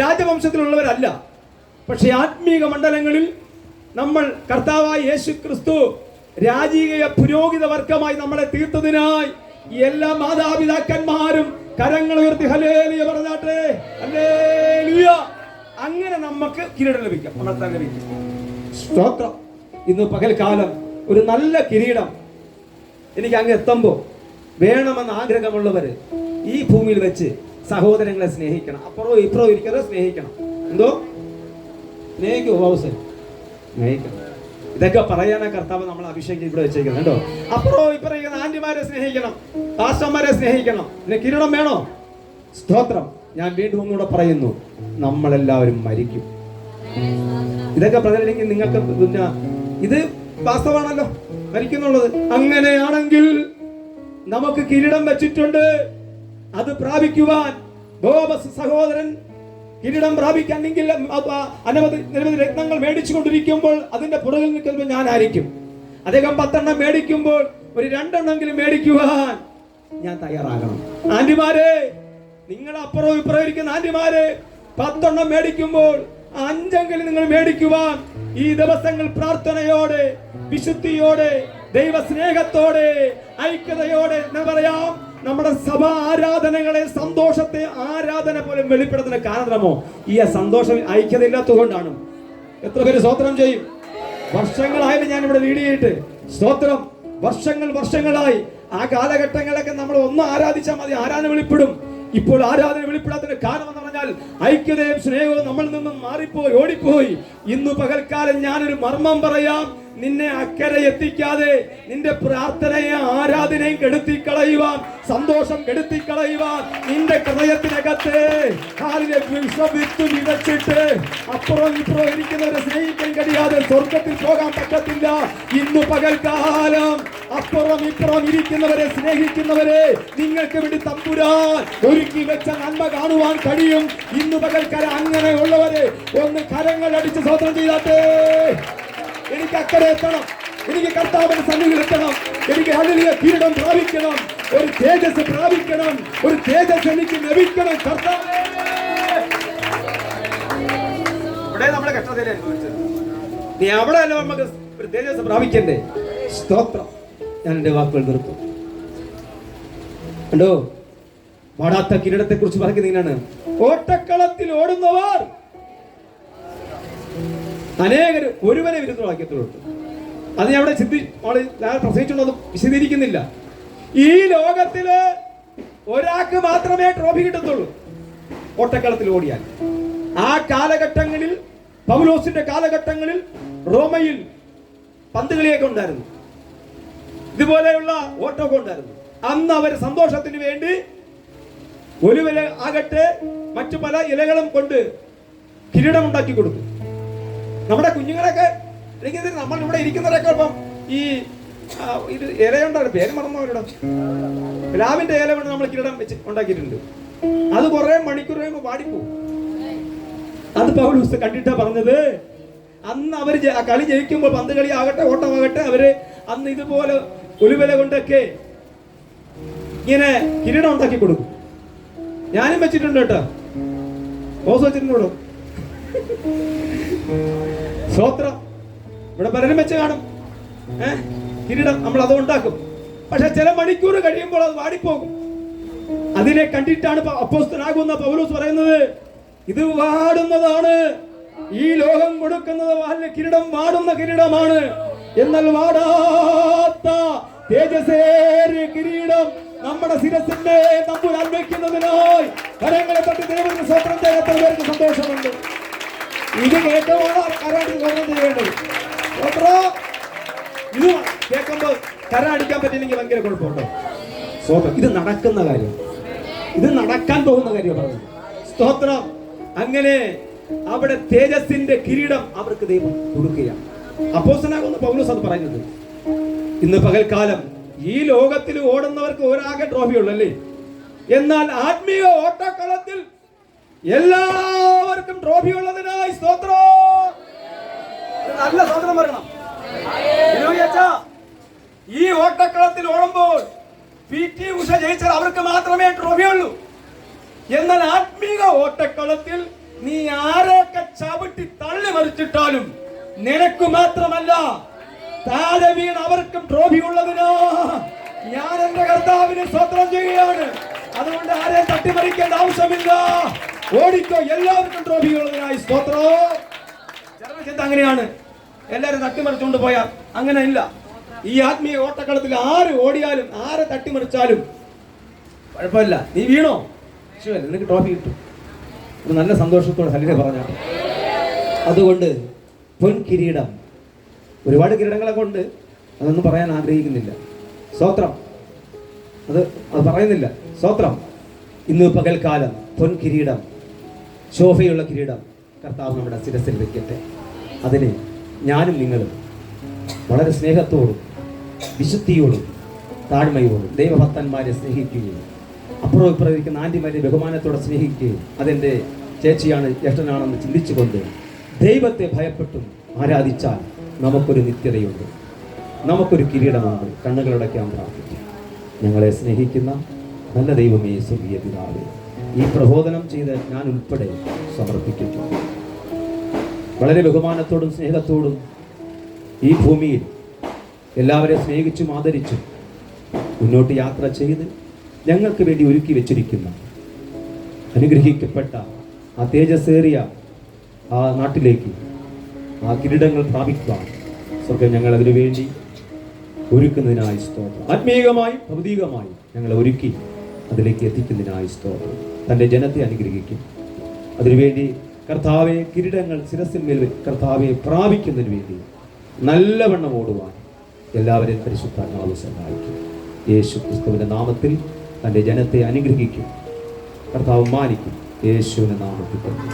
രാജവംശത്തിലുള്ളവരല്ല. പക്ഷെ ആത്മീക മണ്ഡലങ്ങളിൽ നമ്മൾ കർത്താവായ യേശു ക്രിസ്തു രാജീയ പുരോഹിത വർഗമായി നമ്മളെ തീർത്തതിനായി എല്ലാ മാതാപിതാക്കന്മാരും കരങ്ങൾ ഉയർത്തി ഹല്ലേലൂയ പറഞ്ഞാട്ടെ. ഹല്ലേലൂയ. അങ്ങനെ നമുക്ക് കിരീടം ലഭിക്കാം, നമ്മൾ ലഭിക്കും. സ്തോത്രം. ഇന്ന് പകൽക്കാലം ഒരു നല്ല കിരീടം എനിക്ക് അങ്ങ് എത്തുമ്പോൾ വേണമെന്ന് ആഗ്രഹമുള്ളവര് ഈ ഭൂമിയിൽ വെച്ച് സഹോദരങ്ങളെ സ്നേഹിക്കണം. അപ്പുറവും ഇപ്പുറവും ഇരിക്കാതെ സ്നേഹിക്കണം. എന്തോ സ്നേഹിക്കോ അവസരം സ്നേഹിക്കണം. ഇതൊക്കെ പറയാനാ കർത്താവ് നമ്മൾ അഭിഷേകം ഇവിടെ വെച്ചേക്കുന്നത് കേട്ടോ. അപ്പുറവും ഇപ്പുറം ഇരിക്കുന്ന ആന്റിമാരെ സ്നേഹിക്കണം, പാസ്റ്റർമാരെ സ്നേഹിക്കണം. പിന്നെ കിരീടം വേണോ? സ്തോത്രം. ഞാൻ വീണ്ടും ഒന്നുകൂടെ പറയുന്നു, നമ്മളെല്ലാവരും മരിക്കും. ഇതൊക്കെ പറഞ്ഞില്ലെങ്കിൽ നിങ്ങൾക്ക് പിന്നെ ഇത് വാസ്തവാണല്ലോ, മരിക്കുന്നുള്ളത്. അങ്ങനെയാണെങ്കിൽ നമുക്ക് കിരീടം വെച്ചിട്ടുണ്ട്. അത് പ്രാപിക്കുവാൻ ബോബസ് സഹോദരൻ കിരീടം പ്രാപിക്കണമെങ്കിൽ നിരവധി രത്നങ്ങൾ മേടിച്ചു കൊണ്ടിരിക്കുമ്പോൾ അതിന്റെ പുറകിൽ നിൽക്കുമ്പോൾ ഞാനായിരിക്കും. അദ്ദേഹം 10 എണ്ണം മേടിക്കുമ്പോൾ ഒരു 2 എണ്ണമെങ്കിലും മേടിക്കുവാൻ ഞാൻ തയ്യാറാകണം. ആന്റിമാരെ, നിങ്ങൾ അപ്പുറവും ഇപ്പുറവും ഇരിക്കുന്ന ആന്റിമാരെ, 10 മേടിക്കുമ്പോൾ 5 നിങ്ങൾ മേടിക്കുവാൻ ഈ ദിവസങ്ങൾ പ്രാർത്ഥനയോടെ, വിശുദ്ധിയോടെ, ദൈവസ്നേഹത്തോടെ, ഐക്യതയോടെ എന്ന് പറയാം. നമ്മുടെ സഭ ആരാധനകളെ സന്തോഷത്തെ ആരാധന പോലും വെളിപ്പെടുത്തുന്ന കാരണമോ ഈ സന്തോഷം ഐക്യത ഇല്ലാത്തതുകൊണ്ടാണ്. എത്ര പേര് സ്തോത്രം ചെയ്യും? വർഷങ്ങളായിട്ട് ഞാൻ ഇവിടെ ലീഡ് ചെയ്തിട്ട് സ്തോത്രം, വർഷങ്ങളായി ആ കാലഘട്ടങ്ങളൊക്കെ നമ്മൾ ഒന്ന് ആരാധിച്ചാൽ മതി, ആരാധന വെളിപ്പെടും. ഇപ്പോൾ ആരാധന വെളിപ്പെടാത്തതിന്റെ കാരണം എന്ന് പറഞ്ഞാൽ ഐക്യതയും സ്നേഹവും നമ്മളിൽ നിന്നും മാറിപ്പോയി, ഓടിപ്പോയി. ഇന്ന് പകൽക്കാലം ഞാനൊരു മർമ്മം പറയാം. നിന്നെ അക്കരെ എത്തിക്കാതെ നിന്റെ പ്രാർത്ഥനയെ ആരാധനയും കെടുത്തിക്കളയുവാൻ, സന്തോഷം കെടുത്തിക്കളയുവാൻ, നിന്റെ ഹൃദയത്തിനകത്ത് വിഷവിത്ത് വിതച്ചിട്ട് അപ്പുറം ഇപ്പുറം ഇരിക്കുന്നവരെ സ്നേഹിക്കാൻ കഴിയാതെ സ്വർഗത്തിൽ പോകാൻ പറ്റത്തില്ല. ഇന്ന് പകൽക്കാലം അപ്പുറം ഇപ്പുറം ഇരിക്കുന്നവരെ സ്നേഹിക്കുന്നവരെ നിങ്ങൾക്ക് വേണ്ടി തമ്പുരാൻ ഒരുക്കി വെച്ച നന്മ കാണുവാൻ കഴിയും. ഇന്ന് പകൽക്കാലം അങ്ങനെയുള്ളവരെ ഒന്ന് കരങ്ങൾ അടിച്ച് സ്തോത്രം ചെയ്താട്ടെ. എനിക്ക് അക്കരെ എത്തണം, എനിക്ക് കർത്താവിന്റെ സന്നിധിയിൽ എത്തണം, എനിക്ക് ഹല്ലേലൂയ കിരീടം പ്രാപിക്കണം, ഒരു തേജസ് പ്രാപിക്കണം, ഒരു തേജസ് എനിക്ക് ലഭിക്കണം. കർത്താവേ, ഇവിടെ നമ്മളെ കഷ്ടതയിലെ അനുഭവിച്ചത്, നീ അവിടെ അല്ല നമുക്ക് ഒരു തേജസ് പ്രാപിക്കണ്ടേ? സ്തോത്രം. ഞാൻ എന്റെ വാക്കുകൾ നിർത്തും. കണ്ടോ, വാടാത്ത കിരീടത്തെ കുറിച്ച് പറയുന്നത് ഇങ്ങനെയാണ്: ഓട്ടക്കളത്തിൽ ഓടുന്നവർ അനേകർ ഒരുവനെ വിരുദ്ധവാക്യത്തിലുണ്ട്. അത് ഞാൻ അവിടെ പ്രസംഗിച്ചുള്ളത് വിശദീകരിക്കുന്നില്ല. ഈ ലോകത്തില് ഒരാൾക്ക് മാത്രമേ ട്രോഫി കിട്ടത്തുള്ളൂ ഓട്ടക്കളത്തിൽ ഓടിയാൽ. ആ കാലഘട്ടങ്ങളിൽ, പൗലോസിന്റെ കാലഘട്ടങ്ങളിൽ റോമയിൽ പന്തുകളിയൊക്കെ ഉണ്ടായിരുന്നു, ഇതുപോലെയുള്ള ഓട്ടമൊക്കെ ഉണ്ടായിരുന്നു. അന്ന് അവർ സന്തോഷത്തിന് വേണ്ടി ഒലിവില ആകട്ടെ മറ്റു പല ഇലകളും കൊണ്ട് കിരീടം ഉണ്ടാക്കി കൊടുത്തു. നമ്മുടെ കുഞ്ഞുങ്ങളൊക്കെ, എനിക്ക് നമ്മൾ ഇവിടെ ഇരിക്കുന്നവരൊക്കെ ഇപ്പം ഈ ഇത് ഇലയുണ്ടായിരുന്നു, പേര് മറന്നവരുടെ പ്ലാവിന്റെ ഇല കൊണ്ട് നമ്മൾ കിരീടം വെച്ച് ഉണ്ടാക്കിയിട്ടുണ്ട്. അത് കുറെ മണിക്കൂർ കഴിയുമ്പോൾ പാടിപ്പോ. അത് പൗലോസ് കണ്ടിട്ടാ പറഞ്ഞത്. അന്ന് അവർ കളി ജയിക്കുമ്പോൾ, പന്ത് കളി ആകട്ടെ ഓട്ടമാകട്ടെ, അവര് അന്ന് ഇതുപോലെ ഒലിവില കൊണ്ടൊക്കെ ഇങ്ങനെ കിരീടം ഉണ്ടാക്കി കൊടുക്കും. ഞാനും വെച്ചിട്ടുണ്ട് കേട്ടോ, ബോസ് വെച്ചിട്ടുണ്ടോ? സ്തോത്രം. ഇവിടെ പലരും വെച്ച് കാണും കിരീടം, നമ്മൾ അത് ഉണ്ടാക്കും. പക്ഷെ ചില മണിക്കൂർ കഴിയുമ്പോൾ അത് വാടിപ്പോകും. അതിനെ കണ്ടിട്ടാണ് അപ്പോസ്തലനാകുന്ന പൗലോസ് പറയുന്നത്, ഇത് വാടുന്നതാണ്, ഈ ലോകം കൊടുക്കുന്നത് കിരീടം വാടുന്ന കിരീടമാണ്. എന്നാൽ വാടാത്ത തേജസ്സേറിയ കിരീടം നമ്മുടെ ശിരസിന്റെ തമ്പുരാൻ വെക്കുന്നതിനായി കരങ്ങളെ തട്ടി ദൈവത്തിന് സ്തോത്രം ചെയ്യാത്ത പേർക്ക് സന്തോഷമുണ്ട്. ഇത് കേൾക്കുമ്പോൾ കരാടി സ്തോത്രം ചെയ്യേണ്ടത്. ഇത് കേൾക്കുമ്പോൾ കര അടിക്കാൻ പറ്റില്ലെങ്കിൽ ഭയങ്കര കുഴപ്പമുണ്ടോ? സ്തോത്രം. ഇത് നടക്കുന്ന കാര്യം, ഇത് നടക്കാൻ പോകുന്ന കാര്യം പറഞ്ഞു. സ്തോത്രം. അങ്ങനെ അവിടെ തേജസ്സിന്റെ കിരീടം അവർക്ക് ദൈവം കൊടുക്കുകയാണ്. അപ്പോസ്തലനാകുന്ന പൗലോസ് അത് പറയുന്നത്. ഇന്ന് പകൽക്കാലം ഈ ലോകത്തിൽ ഓടുന്നവർക്ക് ഒരാകെ ട്രോഫി ഉള്ളല്ലേ, എന്നാൽ ആത്മീയ ഓട്ടക്കളത്തിൽ എല്ലാവർക്കും ട്രോഫി ഉള്ളതിനായി സ്തോത്രം. നല്ല സ്തോത്രം പറയണം. ഈ ഓട്ടക്കളത്തിൽ ഓടുമ്പോൾ PT ഉഷ ജയിച്ചാൽ അവർക്ക് മാത്രമേ ട്രോഫി ഉള്ളൂ. എന്നാൽ ആത്മീയ ഓട്ടക്കളത്തിൽ നീ ആരെയൊക്കെ ചവിട്ടി തള്ളി മറിച്ചിട്ടാലും നിനക്ക് മാത്രമല്ല, താഴെ വീണ അവർക്കും ട്രോഫി ഉള്ളതിനാ ഞാൻ എന്റെ കർത്താവിനെ സ്തോത്രം ചെയ്യുകയാണ്. അതുകൊണ്ട് ആരെയും തട്ടിമറിക്കേണ്ട ആവശ്യമില്ല. ഓടിക്കോ, എല്ലാവർക്കും ട്രോഫി ഉള്ളതിനായി സ്തോത്രം. ചില അങ്ങനെയാണ്, എല്ലാരും തട്ടിമറിച്ചുകൊണ്ട് പോയാൽ അങ്ങനെ ഇല്ല. ഈ ആത്മീയ ഓട്ടക്കളത്തിൽ ആര് ഓടിയാലും ആരെ തട്ടിമറിച്ചാലും കുഴപ്പമില്ല. നീ വീണോ, നിനക്ക് ട്രോഫി കിട്ടും. ഒരു നല്ല സന്തോഷത്തോടെ ഹല്ലേലൂയ പറഞ്ഞാൽ. അതുകൊണ്ട് പൊൻകിരീടം, ഒരുപാട് കിരീടങ്ങളൊക്കെ ഉണ്ട്, അതൊന്നും പറയാൻ ആഗ്രഹിക്കുന്നില്ല. സ്തോത്രം. അത് പറയുന്നില്ല. സ്തോത്രം. ഇന്ന് പകൽക്കാലം പൊൻകിരീടം, ശോഭയുള്ള കിരീടം കർത്താവ് നമ്മുടെ ശിരസിൽ വെക്കട്ടെ. അതിന് ഞാനും നിങ്ങളും വളരെ സ്നേഹത്തോടും വിശുദ്ധിയോടും താഴ്മയോടും ദൈവഭക്തന്മാരെ സ്നേഹിക്കുകയും അപ്പുറം ഇപ്പുറം ഇരിക്കുന്ന ആൻറ്റിമാരെ ബഹുമാനത്തോടെ സ്നേഹിക്കുകയും അതെൻ്റെ ചേച്ചിയാണ്, ജ്യേഷ്ഠനാണെന്ന് ചിന്തിച്ചുകൊണ്ട് ദൈവത്തെ ഭയപ്പെട്ടും ആരാധിച്ചാൽ നമുക്കൊരു നിത്യതയുണ്ട്, നമുക്കൊരു കിരീടമുണ്ട്. കണ്ണുകളടയ്ക്കാൻ പ്രാർത്ഥിക്കാം. ഞങ്ങളെ സ്നേഹിക്കുന്ന നല്ല ദൈവമേ, സ്വർഗീയ പിതാവേ, ഈ പ്രബോധനം ചെയ്ത് ഞാൻ ഉൾപ്പെടെ സമർപ്പിക്കുന്നു. വളരെ ബഹുമാനത്തോടും സ്നേഹത്തോടും ഈ ഭൂമിയിൽ എല്ലാവരെയും സ്നേഹിച്ചും ആദരിച്ചും മുന്നോട്ട് യാത്ര ചെയ്ത് ഞങ്ങൾക്ക് വേണ്ടി ഒരുക്കി വെച്ചിരിക്കുന്ന അനുഗ്രഹിക്കപ്പെട്ട ആ തേജസ്സേറിയ ആ നാട്ടിലേക്ക് ആ കിരീടങ്ങൾ പ്രാപിക്കുവാൻ സ്വർഗം ഞങ്ങൾ അതിനു വേണ്ടി ഒരുക്കുന്നതിനായി സ്തോത്രം. ആത്മീയമായും ഭൗതികമായും ഞങ്ങളെ ഒരുക്കി അതിലേക്ക് എത്തിക്കുന്നതിനായി സ്തോത്രം. തൻ്റെ ജനത്തെ അനുഗ്രഹിക്കും. അതിനുവേണ്ടി കർത്താവെ കിരീടങ്ങൾ ശിരസിന്മേൽ കർത്താവെ പ്രാപിക്കുന്നതിന് വേണ്ടി നല്ലവണ്ണം ഓടുവാൻ എല്ലാവരെയും പരിശുദ്ധാത്മാവ് സഹായിക്കും. യേശു ക്രിസ്തുവിൻ്റെ നാമത്തിൽ തൻ്റെ ജനത്തെ അനുഗ്രഹിക്കും. കർത്താവ് മാനിക്കും. യേശുവിൻ്റെ നാമത്തിൽ തന്നെ.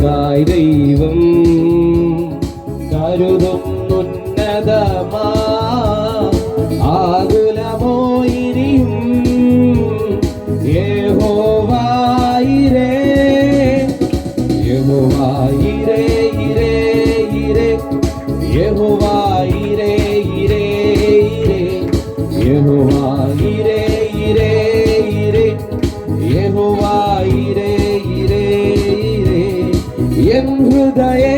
ായി ദൈവം കരുതുന്നുന്നതമാ ആകുലമോ ഇനിയും യഹോവായിരേ യഹോവായിരേ ഇരേ ഇരേ യഹോവായിരേ ഇരേ ഇരേ യഹോവായിരേ ഇരേ ഇരേ യഹോവായിരേ ഇരേ എൻ ഹൃദയേ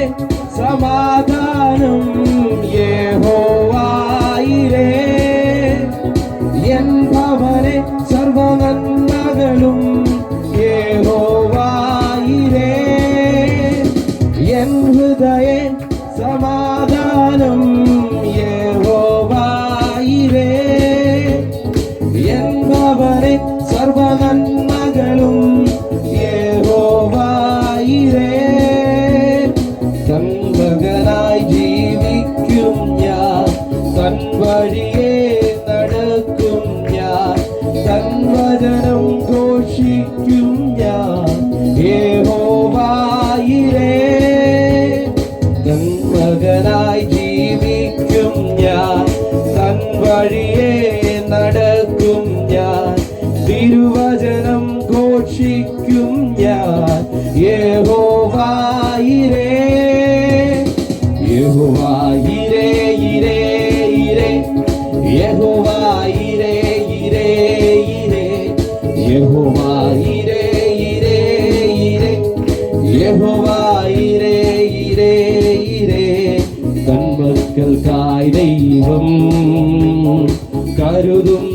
സമാധാനം യഹോവായിരേ എൻ ഭവനെ സർവനന്മകളും യഹോവായിരേ എൻ ഹൃദയേ സമാധാനം യഹോവായിരേ എൻ ഭവനെ സർവനന്മകളും യഹോവായിരേ തന്മകനായി ജീവിക്കും ഞാൻ, തൻ വഴിയെ നടക്കും ഞാൻ, തൻവചനം ഘോഷിക്കും ഞാൻ യഹോവായിരേ. തന്മകനായി ജീവിക്കും ഞാൻ, തൻ വഴിയെ നടക്കും ഞാൻ, തിരുവചനം ഘോഷിക്കും ഞാൻ യഹോവായിരേ. യഹോവായിരേ ഇരേ ഇരേ യഹോവായിരേ ഇരേ ഇരേ യഹോവായിരേ ഇരേ ഇരേ യഹോവായിരേ ഇരേ ഇരേ. തന്മക്കൾക്കായി ദൈവം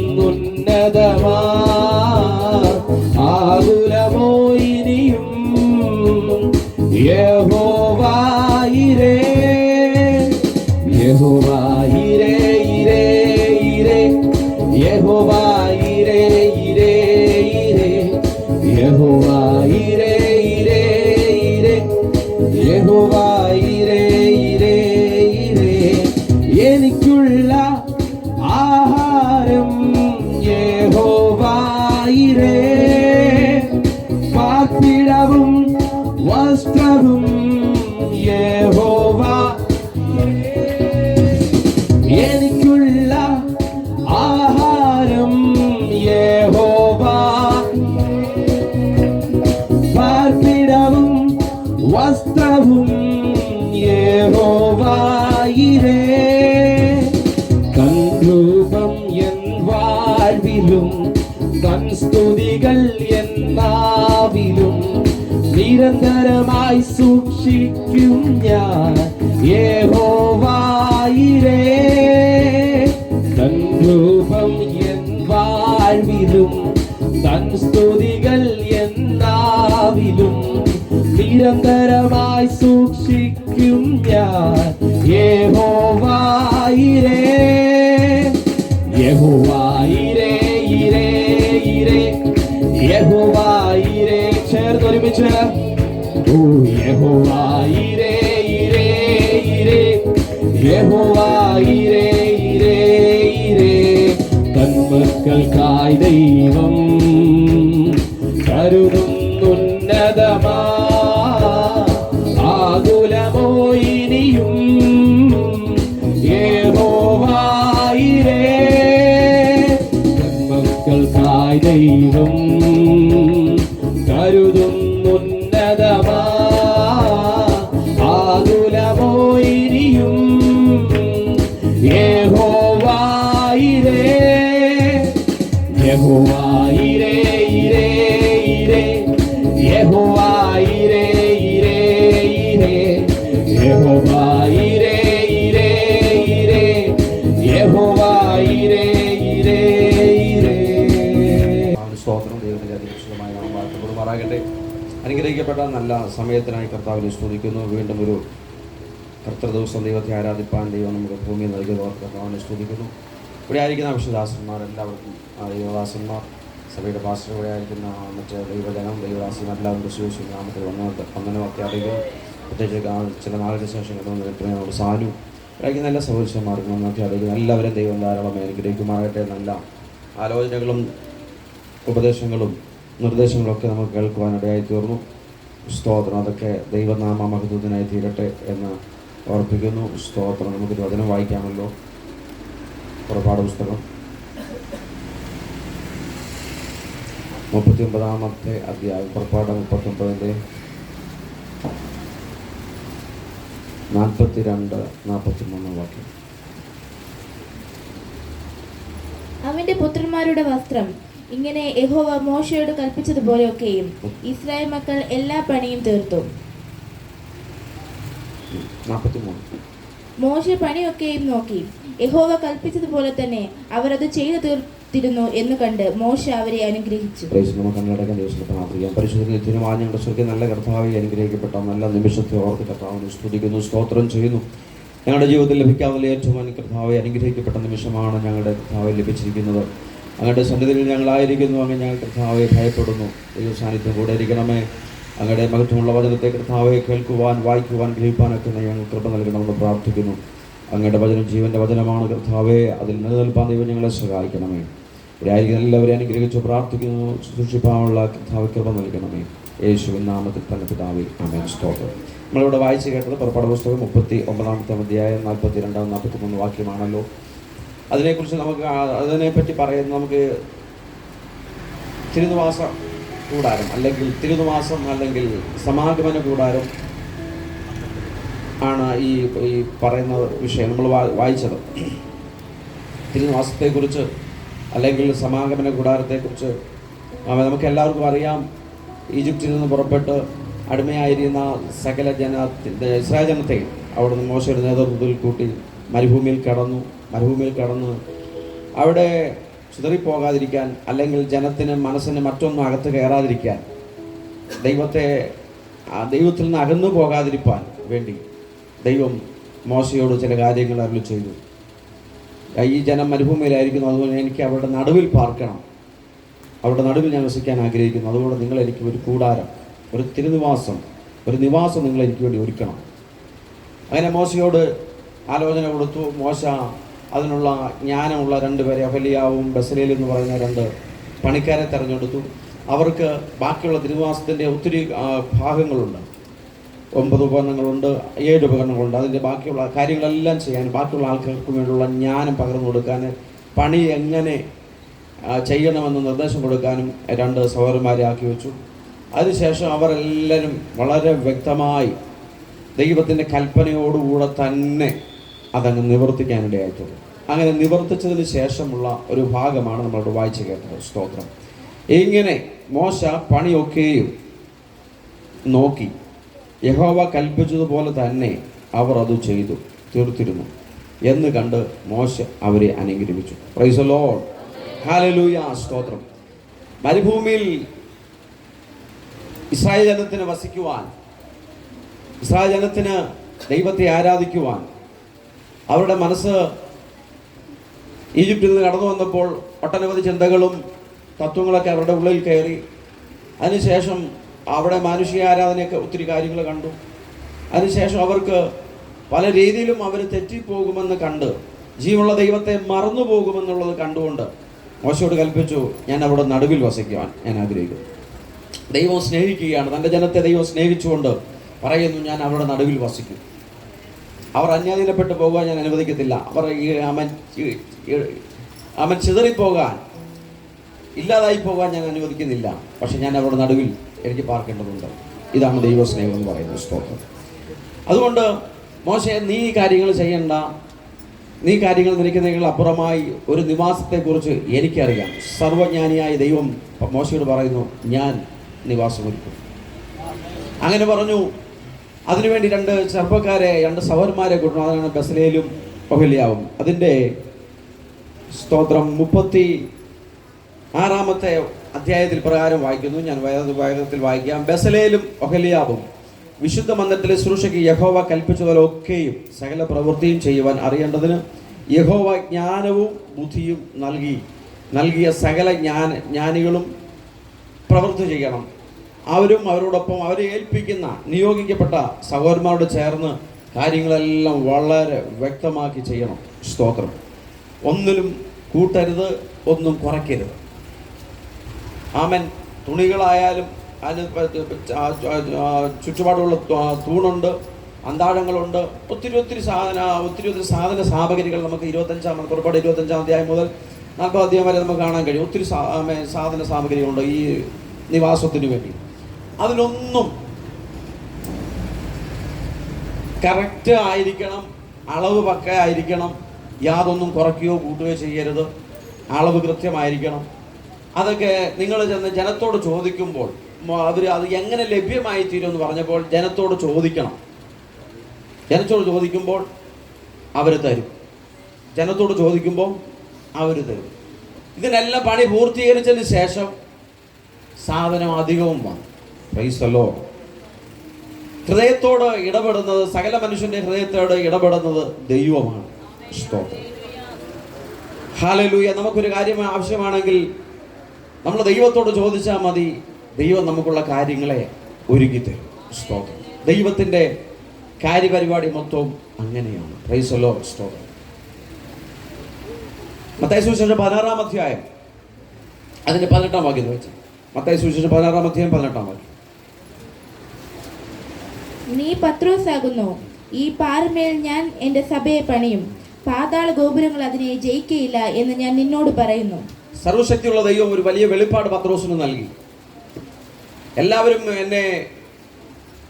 കരുതുന്നുന്നതമാ ആകുലമോ ഇനിയും യഹോവായിരേ യഹോവായിരേ ഇരേ ഇരേ യഹോവായിരേ ഇരേ ഇരേ യഹോവായിരേ ഇരേ ഇരേ യഹോവായിരേ ഇരേ ഇരേ. എനിക്കുള്ള ആഹാരം യഹോവായിരേ, പാർപ്പിടവും വസ്ത്രവും യഹോവാ. എനിക്കുള്ള ആഹാരം യഹോവാ, പാർപ്പിടവും വസ്ത്രവും യഹോവായിരേ. തൻരൂപം എൻ വാഴ്വിലും തൻ സ്തുതികൾ എൻ നാവിലും നിരന്തരമായി സൂക്ഷിക്കും ഞാൻ യഹോവായിരേ. തൻ രൂപം എൻ വാഴ്വിലും തൻ സ്തുതികൾ എൻ നാവിലും നിരന്തരമായി സൂക്ഷിക്കും ഞാൻ യഹോവായിരേ. യഹോവായിരേ ഇരേ ഇരേ യഹോവായിരേ. ചേർന്നൊരുമിച്ച് ഓ യഹോവ ഈരേ ഈരേ ഈരേ, യഹോവ ഈരേ ഈരേ ഈരേ. തന്മക്കൾക്കായി ദൈവം കരുതുന്നുന്നതമാ, ആകുലമോ ഇനിയും യഹോവ ഈരേ. തന്മക്കൾക്കായി ദൈവം കരുതുന്നുന്നതമാ, ആകുലമോ ഇനിയും യഹോവ ഈരേ. യഹോവ ഈരേ ഈരേ ഈരേ, യഹോവ ഈരേ ഈരേ ഈരേ, യഹോവ ഈരേ ഈരേ ഈരേ, യഹോവ ഈരേ ഈരേ ഈരേ. സ്തോത്രം. ദൈവത്തിന്റെ അതിവിശുദ്ധമായ നാമം വാഴ്ത്തപ്പെടുമാറാകട്ടെ. അനുഗ്രഹിക്കപ്പെട്ട നല്ല സമയത്തിനായി കർത്താവിനെ സ്തുതിക്കുന്നു. വീണ്ടും ഒരു കർത്തൃ ദിവസം ദൈവത്തെ ആരാധിപ്പാൻ ദൈവം നമുക്ക് ഭൂമി നൽകിയതോർ കർത്താവിനെ സ്തുതിക്കുന്നു. ഇവിടെ ആയിരിക്കുന്ന വിശുദാസന്മാർ എല്ലാവർക്കും, ദൈവദാസന്മാർ, സഭയുടെ പാസ്റ്റർ, ഇവിടെ ആയിരിക്കുന്ന മറ്റ് ദൈവജനം, ദൈവദാസന്മാർ എല്ലാവരും ക്രിസ്തുവിന്റെ നാമത്തിൽ വന്നനമൊക്കെ അറിയിക്കുന്നു. പ്രത്യേകിച്ച് ചില നാളിന് ശേഷം നമ്മുടെ സാനു ആയിരിക്കുന്ന എല്ലാ സഹോദരന്മാർക്കും വന്നൊക്കെ അറിയിക്കുന്നു. എല്ലാവരും ദൈവം ധാരാളം അനുഗ്രഹിക്കുമാറാകട്ടെ. നല്ല ആലോചനകളും ഉപദേശങ്ങളും നിർദ്ദേശങ്ങളൊക്കെ നമുക്ക് കേൾക്കുവാനിടയായി തീർന്നു. സ്തോത്രം. അതൊക്കെ ദൈവനാമ മഹത്വത്തിനായി തീരട്ടെ എന്ന് ഓർപ്പിക്കുന്നു. സ്തോത്രം. നമുക്കൊരു വചനം വായിക്കാമല്ലോ. പുറപ്പാട് പുസ്തകം 39-ാമത്തെ അധ്യായം. പുറപ്പാട് 39-ന്റെ 42-43 വാക്യം. അവന്റെ പുത്രന്മാരുടെ വസ്ത്രം ഇങ്ങനെ യഹോവ മോശയോട് കൽപ്പിച്ചതുപോലെയൊക്കെയും ഇസ്രായേൽ മക്കൾ എല്ലാ പണിയും തീർത്തു. 43. മോശ പണിയൊക്കെയും നോക്കി യഹോവ കൽപ്പിച്ചതുപോലെ തന്നെ അവർ അത് ചെയ്തു തീർത്തിരുന്നു എന്ന് കണ്ട് മോശ അവരെ അനുഗ്രഹിച്ചു. നമുക്ക് കണ്ണടക്കാൻ ദിവസം പ്രാർത്ഥിക്കാം. പരിശുദ്ധ ഞങ്ങളുടെ സ്വർഗ്ഗീയ നല്ല കർത്താവെ, അനുഗ്രഹിക്കപ്പെട്ട നല്ല നിമിഷത്തെ ഓർത്ത് കർത്താവിനെ സ്തുതിക്കുന്നു, സ്തോത്രം ചെയ്യുന്നു. ഞങ്ങളുടെ ജീവിതത്തിൽ ലഭിക്കാവുന്ന ഏറ്റവും കർത്താവെ അനുഗ്രഹിക്കപ്പെട്ട നിമിഷമാണ് ഞങ്ങളുടെ കർത്താവെ ലഭിച്ചിരിക്കുന്നത്. അങ്ങയുടെ സന്നിധിയിൽ ഞങ്ങളായിരിക്കുന്നു. അങ്ങ് ഞങ്ങൾ കർത്താവെ ഭയപ്പെടുന്നു. ദൈവ സാന്നിധ്യം കൂടെ ഇരിക്കണമേ. അങ്ങയുടെ മഹത്വമുള്ള വചനത്തെ കർത്താവെ കേൾക്കുവാൻ, വായിക്കുവാൻ, ഗ്രഹിപ്പാനൊക്കെ ഞങ്ങൾ കൃപ നൽകണമെന്ന് പ്രാർത്ഥിക്കുന്നു. അങ്ങയുടെ വചനം ജീവന്റെ വചനമാണ് കർത്താവെ. അതിൽ നിലനിൽപ്പാൻ ദൈവം ഞങ്ങളെ സഹായിക്കണമേ. ഇവരായിരിക്കും എല്ലാവരെയും അനുഗ്രഹിച്ച് പ്രാർത്ഥിക്കുന്നു. സൂക്ഷിപ്പാനുള്ള കർത്താവ് കൃപ നൽകണമേ. യേശുവിൻ നാമത്തിൽ തന്നെ പിതാവേ, ആമേൻ. സ്തോത്രം. നമ്മളിവിടെ വായിച്ച് കേട്ടത് പുറപ്പാട് പുസ്തകം 39-ാമത്തെ അധ്യായം 42-43 വാക്യമാണല്ലോ. അതിനെക്കുറിച്ച് അതിനെപ്പറ്റി പറയുന്ന നമുക്ക് തിരുനിവാസ കൂടാരം അല്ലെങ്കിൽ തിരുനിവാസം അല്ലെങ്കിൽ സമാഗമന കൂടാരം ആണ് ഈ പറയുന്ന വിഷയം നമ്മൾ വായിച്ചത്. തിരുനിവാസത്തെക്കുറിച്ച് അല്ലെങ്കിൽ സമാഗമന കൂടാരത്തെക്കുറിച്ച് നമുക്ക് എല്ലാവർക്കും അറിയാം. ഈജിപ്തിൽ നിന്ന് പുറപ്പെട്ട് അടിമയായിരുന്ന സകല ഇസ്രായേൽ ജനത്തെ അവിടുന്ന് മോശയുടെ നേതൃത്വത്തിൽ കൂട്ടി മരുഭൂമിയിൽ കടന്ന് അവിടെ ചിതറിപ്പോകാതിരിക്കാൻ അല്ലെങ്കിൽ ജനത്തിന് മനസ്സിന് മറ്റൊന്നും അകത്ത് കയറാതിരിക്കാൻ, ദൈവത്തിൽ നിന്ന് അകന്നു പോകാതിരിക്കാൻ വേണ്ടി ദൈവം മോശയോട് ചില കാര്യങ്ങൾ അരുളി ചെയ്തു. ഈ ജനം മരുഭൂമിയിലായിരിക്കുന്നു, അതുപോലെ എനിക്ക് അവരുടെ നടുവിൽ പാർക്കണം, അവരുടെ നടുവിൽ ഞാൻ വസിക്കാൻ ആഗ്രഹിക്കുന്നു. അതുകൊണ്ട് നിങ്ങൾ എനിക്ക് ഒരു കൂടാരം, ഒരു തിരുനിവാസം, ഒരു നിവാസം നിങ്ങൾ എനിക്ക് വേണ്ടി ഒരുക്കണം. അങ്ങനെ മോശയോട് ആലോചന കൊടുത്തു. മോശ അതിനുള്ള ജ്ഞാനമുള്ള 2 പേരെ, അഹല്യാവും ബസലേൽ എന്ന് പറയുന്ന 2 പണിക്കാരെ തിരഞ്ഞെടുത്തു. അവർക്ക് ബാക്കിയുള്ള തിരുനിവാസത്തിൻ്റെ ഒത്തിരി ഭാഗങ്ങളുണ്ട്. 9 ഉപകരണങ്ങളുണ്ട്, 7 ഉപകരണങ്ങളുണ്ട്. അതിൻ്റെ ബാക്കിയുള്ള കാര്യങ്ങളെല്ലാം ചെയ്യാൻ, ബാക്കിയുള്ള ആൾക്കാർക്ക് വേണ്ടിയുള്ള ജ്ഞാനം പകർന്നു കൊടുക്കാൻ, പണി എങ്ങനെ ചെയ്യണമെന്ന് നിർദ്ദേശം കൊടുക്കാനും 2 സഹോദരന്മാരെ ആക്കി വെച്ചു. അതിനുശേഷം അവരെല്ലാവരും വളരെ വ്യക്തമായി ദൈവത്തിൻ്റെ കൽപ്പനയോടുകൂടെ തന്നെ അതങ്ങ് നിവർത്തിക്കാനിടയായിട്ടുള്ളൂ. അങ്ങനെ നിവർത്തിച്ചതിന് ശേഷമുള്ള ഒരു ഭാഗമാണ് നമ്മളോട് വായിച്ച് കേട്ടത്. സ്തോത്രം. ഇങ്ങനെ മോശ പണിയൊക്കെയും നോക്കി യഹോവ കൽപ്പിച്ചതുപോലെ തന്നെ അവർ അത് ചെയ്തു തീർത്തിരുന്നു എന്ന് കണ്ട് മോശ അവരെ അനുഗ്രഹിച്ചു. Praise the Lord. ഹല്ലേലൂയ. സ്തോത്രം. മരുഭൂമിയിൽ ഇസ്രായേൽ ജനത്തിന് വസിക്കുവാൻ, ഇസ്രായേൽ ജനത്തിന് ദൈവത്തെ ആരാധിക്കുവാൻ അവരുടെ മനസ്സ് ഈജിപ്തിൽ നിന്ന് കടന്നു വന്നപ്പോൾ ഒട്ടനവധി ചിന്തകളും തത്വങ്ങളൊക്കെ അവരുടെ ഉള്ളിൽ കയറി. അതിനുശേഷം അവിടെ മാനുഷിക ആരാധനയൊക്കെ ഒത്തിരി കാര്യങ്ങൾ കണ്ടു. അതിനുശേഷം അവർക്ക് പല രീതിയിലും അവർ തെറ്റിപ്പോകുമെന്ന് കണ്ട് ജീവനുള്ള ദൈവത്തെ മറന്നു പോകുമെന്നുള്ളത് കണ്ടുകൊണ്ട് മോശയോട് കൽപ്പിച്ചു, ഞാൻ അവിടെ നടുവിൽ വസിക്കുവാൻ ഞാൻ ആഗ്രഹിക്കുന്നു. ദൈവം സ്നേഹിക്കുകയാണ്, തൻ്റെ ജനത്തെ ദൈവം സ്നേഹിച്ചുകൊണ്ട് പറയുന്നു, ഞാൻ അവിടെ നടുവിൽ വസിക്കും. അവർ അന്യാധീനപ്പെട്ടു പോകാൻ ഞാൻ അനുവദിക്കത്തില്ല. അവർ അവൻ ചിതറിപ്പോകാൻ, ഇല്ലാതായി പോകാൻ ഞാൻ അനുവദിക്കുന്നില്ല. പക്ഷെ ഞാൻ അവിടെ നടുവിൽ എനിക്ക് പാർക്കേണ്ടതുണ്ട്. ഇതാണ് ദൈവസ്നേഹം എന്ന് പറയുന്നത്. സ്തോത്രം. അതുകൊണ്ട് മോശെ, നീ കാര്യങ്ങൾ ചെയ്യണ്ട, നീ കാര്യങ്ങൾ നിനക്കുന്നതിന് അപ്പുറമായി ഒരു നിവാസത്തെക്കുറിച്ച് എനിക്കറിയാം. സർവജ്ഞാനിയായ ദൈവം മോശയോട് പറയുന്നു, ഞാൻ നിവാസമൊരുക്കും. അങ്ങനെ പറഞ്ഞു. അതിനുവേണ്ടി 2 ചെറുപ്പക്കാരെ, 2 സഹോദരന്മാരെ കൂട്ടണം. അതാണ് ബസലേലും ഒഹല്യാവും. അതിൻ്റെ സ്തോത്രം 36-ാമത്തെ അധ്യായത്തിൽ പ്രകാരം വായിക്കുന്നു. ഞാൻ വേഗത്തിൽ വായിക്കാം. ബസലേലും ഒഹല്യാവും വിശുദ്ധ മന്ദിരത്തിലെ ശുശ്രൂഷയ്ക്ക് യഹോവ കൽപ്പിച്ചതിലൊക്കെയും സകല പ്രവൃത്തിയും ചെയ്യുവാൻ അറിയേണ്ടതിന് യഹോവ ജ്ഞാനവും ബുദ്ധിയും നൽകിയ സകല ജ്ഞാനികളും പ്രവൃത്തി ചെയ്യണം. അവരും അവരോടൊപ്പം അവരെ ഏൽപ്പിക്കുന്ന നിയോഗിക്കപ്പെട്ട സഹോദരന്മാരോട് ചേർന്ന് കാര്യങ്ങളെല്ലാം വളരെ വ്യക്തമാക്കി ചെയ്യണം. സ്തോത്രം. ഒന്നിലും കൂട്ടരുത്, ഒന്നും കുറയ്ക്കരുത്. ആമൻ. തുണികളായാലും അതിന് ചുറ്റുപാടുള്ള തൂണുണ്ട്, അന്താഴങ്ങളുണ്ട്, ഒത്തിരി സാധന സാമഗ്രികൾ നമുക്ക് 25-ാം പുറപ്പാട് 25-ാം അധ്യായം മുതൽ 40-ാം അധ്യായം വരെ നമുക്ക് കാണാൻ കഴിയും. ഒത്തിരി സാധന സാമഗ്രികളുണ്ട് ഈ നിവാസത്തിന് വേണ്ടി. അതിലൊന്നും കറക്റ്റ് ആയിരിക്കണം, അളവ് പക്ക ആയിരിക്കണം, യാതൊന്നും കുറയ്ക്കുകയോ കൂട്ടുകയോ ചെയ്യരുത്, അളവ് കൃത്യമായിരിക്കണം. അതൊക്കെ നിങ്ങൾ ചെന്ന് ജനത്തോട് ചോദിക്കുമ്പോൾ അവർ അത് എങ്ങനെ ലഭ്യമായി തീരുമെന്ന് പറഞ്ഞപ്പോൾ ജനത്തോട് ചോദിക്കണം. ജനത്തോട് ചോദിക്കുമ്പോൾ അവർ തരും. ജനത്തോട് ചോദിക്കുമ്പോൾ അവർ തരും. ഇതിനെല്ലാം പണി പൂർത്തീകരിച്ചതിന് ശേഷം സാധനം അധികവും വന്നു. Praise the Lord. ഹൃദയത്തോട് ഇടപെടുന്നത്, സകല മനുഷ്യന്റെ ഹൃദയത്തോട് ഇടപെടുന്നത് ദൈവമാണ്. സ്തോത്രം. ഹല്ലേലൂയ. നമുക്കൊരു കാര്യം ആവശ്യമാണെങ്കിൽ നമ്മൾ ദൈവത്തോട് ചോദിച്ചാൽ മതി, ദൈവം നമുക്കുള്ള കാര്യങ്ങളെ ഒരുക്കി തരും. സ്തോത്രം. ദൈവത്തിൻ്റെ കാര്യപരിപാടി മൊത്തവും അങ്ങനെയാണ്. Praise the Lord. സ്തോത്രം. മത്തായി സുവിശേഷം 16-ാം അധ്യായം അതിന്റെ 18-ാം വാക്യം വെച്ച്. മത്തായി സുവിശേഷം 16-ാം അധ്യായം 18-ാം വാക്യം. നീ പത്രോസാകുന്നു, ഈ പാറമേൽ ഞാൻ എൻ്റെ സഭയെ പണിയും, പാതാള ഗോപുരങ്ങൾ അതിനെ ജയിക്കയില്ല എന്ന് ഞാൻ നിന്നോട് പറയുന്നു. സർവശക്തിയുള്ള ദൈവം ഒരു വലിയ വെളിപ്പാട് പത്രോസിന് നൽകി. എല്ലാവരും എന്നെ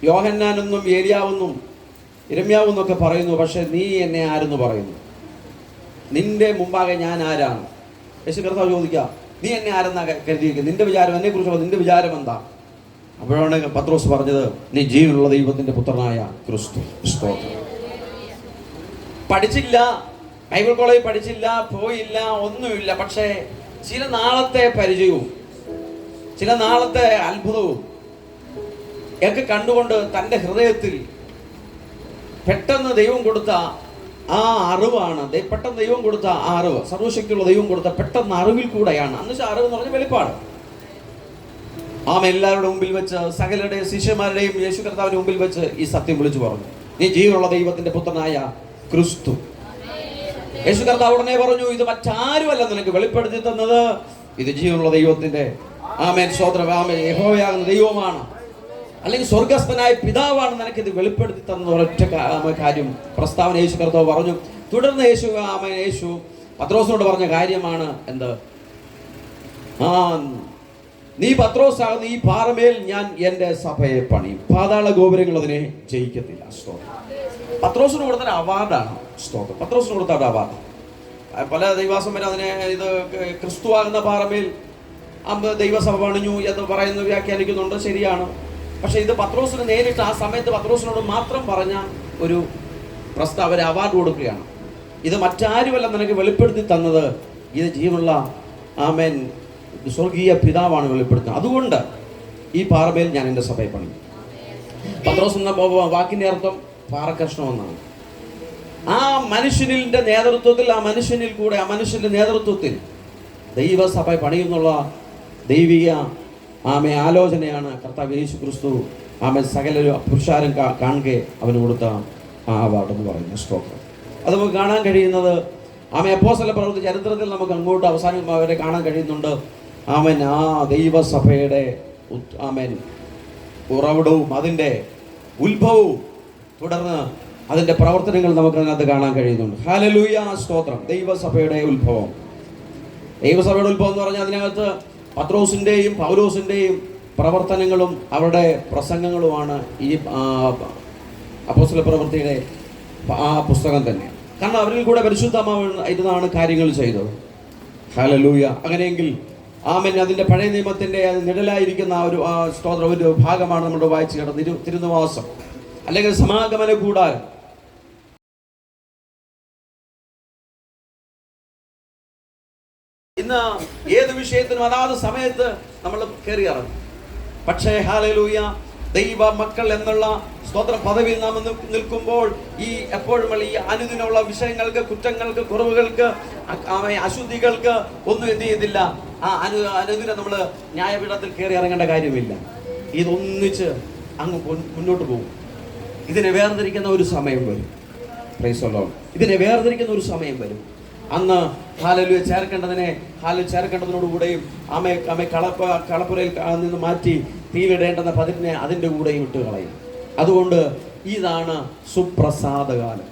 യോഹന്നാനെന്നും ഏലിയാവെന്നും യിരെമ്യാവെന്നൊക്കെ പറയുന്നു, പക്ഷെ നീ എന്നെ ആരെന്ന് പറയുന്നു? നിന്റെ മുമ്പാകെ ഞാൻ ആരാണ്? യേശു കർത്താവ് ചോദിക്കുക, നീ എന്നെ ആരെന്നാ കരുതിയിരിക്കുക? നിന്റെ വിചാരം, എന്നെ കുറിച്ചുള്ള നിന്റെ വിചാരം എന്താ? അപ്പോഴാണ് പത്രോസ് പറഞ്ഞത്, നീ ജീവനുള്ള ദൈവത്തിന്റെ പുത്രനായ ക്രിസ്തു. സ്തോത്രം. പഠിച്ചില്ല, ബൈബിൾ കോളേജിൽ പഠിച്ചില്ല, പോയില്ല, ഒന്നുമില്ല. പക്ഷേ ചില നാളത്തെ പരിചയവും ചില നാളത്തെ അത്ഭുതവും ഒക്കെ കണ്ടുകൊണ്ട് തൻ്റെ ഹൃദയത്തിൽ പെട്ടെന്ന് ദൈവം കൊടുത്ത ആ അറിവാണ്, പെട്ടെന്ന് ദൈവം കൊടുത്ത ആ അറിവ്, സർവശക്തിയുള്ള ദൈവം കൊടുത്ത പെട്ടെന്ന് അറിവിൽ കൂടെയാണ്. അന്ന് അറിവ് എന്ന് പറഞ്ഞ വെളിപ്പാട്. എല്ലാവരുടെ മുമ്പിൽ വെച്ച്, സകലരുടെ ശിഷ്യന്മാരുടെയും യേശു കർത്താവിന്റെ മുമ്പിൽ വെച്ച് ഈ സത്യം വിളിച്ചു പറഞ്ഞു, നീ ജീവനുള്ള ദൈവത്തിന്റെ പുത്രനായ ക്രിസ്തു. യേശു കർത്താവ് ഉടനെ പറഞ്ഞു, ഇത് മറ്റാരുമല്ല നിനക്ക് വെളിപ്പെടുത്തി തന്നത്, ഇത് ജീവനുള്ള ദൈവത്തിന്റെ സ്വതന്ത്ര യഹോവയാകുന്ന ദൈവമാണ്, അല്ലെങ്കിൽ സ്വർഗസ്ഥനായ പിതാവാണ് നിനക്കിത് വെളിപ്പെടുത്തി തന്നത്. ഒരൊറ്റ കാര്യം പ്രസ്താവന യേശു കർത്താവ് പറഞ്ഞു. തുടർന്ന് യേശു പത്രോസിനോട് പറഞ്ഞ കാര്യമാണ് എന്ത്? നീ പത്രോസാകുന്ന ഈ പാറമേൽ ഞാൻ എൻ്റെ സഭയെ പണിയും, പാതാള ഗോപുരങ്ങൾ അതിനെ ജയിക്കത്തില്ല. സ്തോത്രം. പത്രോസിന് കൊടുത്ത അവാർഡാണ്. സ്തോത്രം. പത്രോസിന് കൊടുത്ത അവാർഡ്. പല ദൈവാസന്മാരും അതിനെ ഇത് ക്രിസ്തുവാകുന്ന പാറമേൽ ദൈവസഭ പണിഞ്ഞു എന്ന് പറയുന്ന വ്യാഖ്യാനിക്കുന്നുണ്ട്. ശരിയാണ്. പക്ഷെ ഇത് പത്രോസിന് നേരിട്ട് ആ സമയത്ത് പത്രോസിനോട് മാത്രം പറഞ്ഞ ഒരു പ്രസ്താവന, അവാർഡ് കൊടുക്കുകയാണ്. ഇത് മറ്റാരുമല്ല നിനക്ക് വെളിപ്പെടുത്തി തന്നത്, ഇത് ജീവനുള്ള സ്വർഗീയ പിതാവാണ് വെളിപ്പെടുത്തുന്നത്. അതുകൊണ്ട് ഈ പാറമേൽ ഞാൻ എൻ്റെ സഭയെ പണിയും. പത്രോസ് എന്ന വാക്കിൻ്റെ അർത്ഥം പാറക്കഷ്ണം എന്നാണ്. ആ മനുഷ്യനിന്റെ നേതൃത്വത്തിൽ, ആ മനുഷ്യന്റെ നേതൃത്വത്തിൽ ദൈവസഭ പണിയുന്നുള്ള ദൈവിക ആലോചനയാണ് കർത്താവ് യേശു ക്രിസ്തു സകല പുരുഷാരം കാണുകെ അവന് കൊടുത്ത ആ അവാർഡ് എന്ന് പറയുന്നത്. സ്തോത്രം. അത് നമുക്ക് കാണാൻ കഴിയുന്നത് അപ്പോസ്തല പ്രവൃത്തി ചരിത്രത്തിൽ നമുക്ക് അങ്ങോട്ട് അവസാനം അവരെ കാണാൻ കഴിയുന്നുണ്ട്. ആ ദൈവസഭയുടെ ഉറവിടവും അതിൻ്റെ ഉത്ഭവവും തുടർന്ന് അതിൻ്റെ പ്രവർത്തനങ്ങൾ നമുക്ക് അതിനകത്ത് കാണാൻ കഴിയുന്നുണ്ട്. ഹല്ലേലൂയ, സ്തോത്രം. ദൈവസഭയുടെ ഉത്ഭവം എന്ന് പറഞ്ഞാൽ അതിനകത്ത് പത്രോസിൻ്റെയും പൗലോസിൻ്റെയും പ്രവർത്തനങ്ങളും അവരുടെ പ്രസംഗങ്ങളുമാണ് ഈ അപ്പോസ്തല പ്രവൃത്തിയുടെ ആ പുസ്തകം തന്നെ. കാരണം അവരിൽ കൂടെ പരിശുദ്ധാത്മാവ് ഇരുന്നാണ് കാര്യങ്ങൾ ചെയ്തത്. ഹല്ലേലൂയ. അങ്ങനെയെങ്കിൽ അതിൻ്റെ പഴയ നിയമത്തിൻ്റെ നിഴലായിരിക്കുന്ന ഒരു ഭാഗമാണ് നമ്മൾ വായിച്ചു കേട്ടത്, തിരുനിവാസം അല്ലെങ്കിൽ സമാഗമന കൂടാരം. ഇന്ന് ഏത് വിഷയത്തിനും അതാത് സമയത്ത് നമ്മൾ കയറിയിറങ്ങും. പക്ഷേ ഹല്ലേലൂയ, ദൈവ മക്കൾ എന്നുള്ള സ്തോത്ര പദവിയിൽ നാം നിൽക്കുമ്പോൾ എപ്പോഴും ഈ അനുദിനമുള്ള വിഷയങ്ങൾക്ക്, കുറ്റങ്ങൾക്ക്, കുറവുകൾക്ക്, അശുദ്ധികൾക്ക് ഒന്നും എന്ത് ചെയ്തില്ല. അനുദിനം നമ്മൾ ന്യായപീഠത്തിൽ കയറി ഇറങ്ങേണ്ട കാര്യമില്ല. ഇതൊന്നിച്ച് അങ്ങ് മുന്നോട്ട് പോകും. ഇതിനെ വേർതിരിക്കുന്ന ഒരു സമയം വരും. Praise the Lord. ഇതിനെ വേർതിരിക്കുന്ന ഒരു സമയം വരും. അന്ന് ഹല്ലേലൂയ ചേർക്കേണ്ടതിനോടുകൂടെയും കളപ്പുരയിൽ നിന്ന് മാറ്റി തീയിലിടേണ്ടുന്ന പതിരിനെ അതിൻ്റെ കൂടെയും ഇട്ട് കളയും. അതുകൊണ്ട് ഇതാണ് സുപ്രസാദകാലം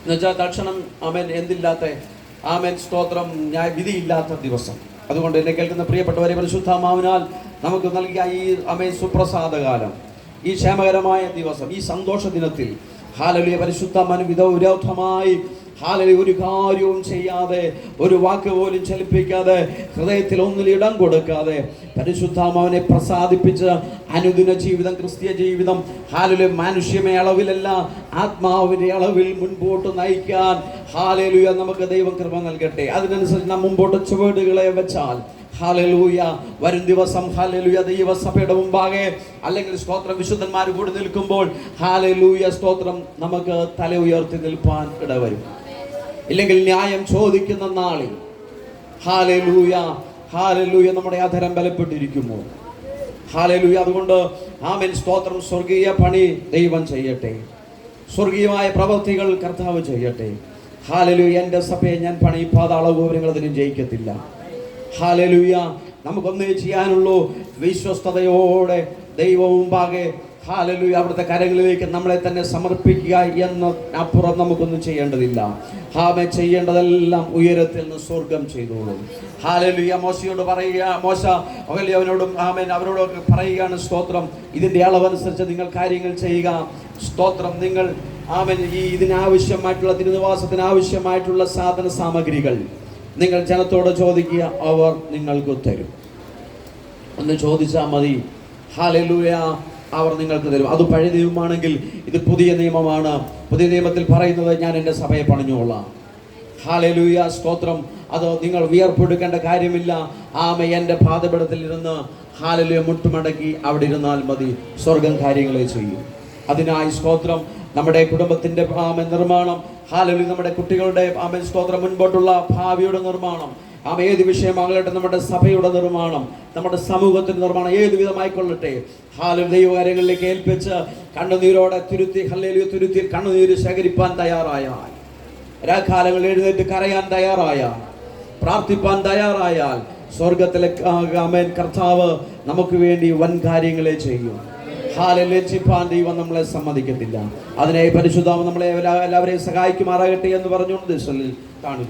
എന്നുവെച്ചാൽ തക്ഷണം എന്തില്ലാത്ത സ്തോത്രം വിധിയില്ലാത്ത ദിവസം. അതുകൊണ്ട് എന്നെ കേൾക്കുന്ന പ്രിയപ്പെട്ടവരെ, പരിശുദ്ധാത്മാവിനാൽ നമുക്ക് നൽകിയ ഈ സുപ്രസാദകാലം, ഈ ക്ഷേമകരമായ ദിവസം, ഈ സന്തോഷ ദിനത്തിൽ ഹല്ലേലൂയ പരിശുദ്ധാത്മാവിന് വിരോധമായി ഒരു കാര്യവും ചെയ്യാതെ, ഒരു വാക്ക് പോലും ചലിപ്പിക്കാതെ, ഹൃദയത്തിൽ ഒന്നിൽ ഇടം കൊടുക്കാതെ പരിശുദ്ധാത്മാവിനെ പ്രസാദിപ്പിച്ച് അനുദിന ജീവിതം, ക്രിസ്തീയ ജീവിതം ഹല്ലേലൂയ മാനുഷ്യമേ അളവിലല്ല ആത്മാവിന്റെ അളവിൽ മുൻപോട്ട് നയിക്കാൻ ഹല്ലേലൂയ നമുക്ക് ദൈവം കൃപ നൽകട്ടെ. അതിനനുസരിച്ച് നാം മുമ്പോട്ട് ചുവടുകളെ വെച്ചാൽ ഹല്ലേലൂയ വരും ദിവസം ഹല്ലേലൂയ ദൈവസഭയുടെ മുമ്പാകെ അല്ലെങ്കിൽ സ്തോത്രം വിശുദ്ധന്മാർ കൂടി നിൽക്കുമ്പോൾ ഹല്ലേലൂയ സ്തോത്രം നമുക്ക് തല ഉയർത്തി നിൽപ്പാൻ ഇടവരും. ഇല്ലെങ്കിൽ ന്യായം ചോദിക്കുന്ന നാളിൽ ഹല്ലേലൂയ ഹല്ലേലൂയ നമ്മുടെ അധരം ബലപ്പെട്ടിരിക്കുമോ? ഹല്ലേലൂയ. അതുകൊണ്ട് സ്തോത്രം സ്വർഗീയ പണി ദൈവം ചെയ്യട്ടെ, സ്വർഗീയമായ പ്രവൃത്തികൾ കർത്താവ് ചെയ്യട്ടെ. ഹല്ലേലൂയ. എൻ്റെ സഭയെ ഞാൻ പണി പാതാളഗോപുരങ്ങൾ അതിനും ജയിക്കത്തില്ല. ഹല്ലേലൂയ. നമുക്കൊന്നേ ചെയ്യാനുള്ളൂ, വിശ്വസ്തയോടെ ദൈവം മുമ്പാകെ ഹല്ലേലൂയ അവിടുത്തെ കരങ്ങളിലേക്ക് നമ്മളെ തന്നെ സമർപ്പിക്കുക എന്ന് അപ്പുറം നമുക്കൊന്നും ചെയ്യേണ്ടതില്ല. ചെയ്യേണ്ടതെല്ലാം ഉയരത്തിൽ നിന്ന് സ്വർഗം ചെയ്തോളും. ഹല്ലേലൂയ. മോശയോട് പറയുക, മോശ അവനോടും അവരോടൊക്കെ പറയുകയാണ്, സ്തോത്രം ഇതിൻ്റെ അളവനുസരിച്ച് നിങ്ങൾ കാര്യങ്ങൾ ചെയ്യുക. സ്തോത്രം നിങ്ങൾ ഇതിനാവശ്യമായിട്ടുള്ള തിരുനിവാസത്തിന് ആവശ്യമായിട്ടുള്ള സാധന സാമഗ്രികൾ നിങ്ങൾ ജനത്തോട് ചോദിക്കുക, അവർ നിങ്ങൾക്ക് തരും. ഒന്ന് ചോദിച്ചാൽ മതി. ഹല്ലേലൂയ. അവർ നിങ്ങൾക്ക് തരും. അത് പഴയ നിയമമാണെങ്കിൽ ഇത് പുതിയ നിയമമാണ്. പുതിയ നിയമത്തിൽ പറയുന്നത് ഞാൻ എൻ്റെ സഭയെ പണിഞ്ഞോളാം. ഹല്ലേലൂയ. സ്തോത്രം. അത് നിങ്ങൾ വിയർപ്പെടുക്കേണ്ട കാര്യമില്ല. എൻ്റെ പാദപീഠത്തിൽ ഇരുന്ന് ഹല്ലേലൂയ മുട്ടുമടക്കി അവിടെ ഇരുന്നാൽ മതി. സ്വർഗം കാര്യങ്ങളെ ചെയ്യും. അതിനായി സ്തോത്രം നമ്മുടെ കുടുംബത്തിൻ്റെ നിർമ്മാണം, ഹല്ലേലൂയ നമ്മുടെ കുട്ടികളുടെ സ്തോത്രം മുൻപോട്ടുള്ള ഭാവിയുടെ നിർമ്മാണം, ഏത് വിഷയമാകട്ടെ, നമ്മുടെ സഭയുടെ നിർമ്മാണം, നമ്മുടെ സമൂഹത്തിന്റെ നിർമ്മാണം ഏത് വിധമായിക്കൊള്ളട്ടെ, ഹല്ലേലൂയ ദൈവകാര്യങ്ങളിലേക്ക് ഏൽപ്പിച്ച് കണ്ണുനീരോടെ തുരുത്തി കണ്ണുനീര് ശേഖരിപ്പാൻ തയ്യാറായാൽ, രാക്കാലങ്ങളിൽ എഴുന്നേറ്റ് കരയാൻ തയ്യാറായാൽ, പ്രാർത്ഥിപ്പാൻ തയ്യാറായാൽ സ്വർഗത്തിലെ കർത്താവ് നമുക്ക് വേണ്ടി വൻ കാര്യങ്ങളെ ചെയ്യും. ലജ്ജിപ്പാൻ ദൈവം നമ്മളെ സമ്മതിക്കത്തില്ല. അതിനെ പരിശുദ്ധാത്മാവ് നമ്മളെ എല്ലാവരെയും സഹായിക്കുമാറാകട്ടെ എന്ന് പറഞ്ഞുകൊണ്ട് കാണുക.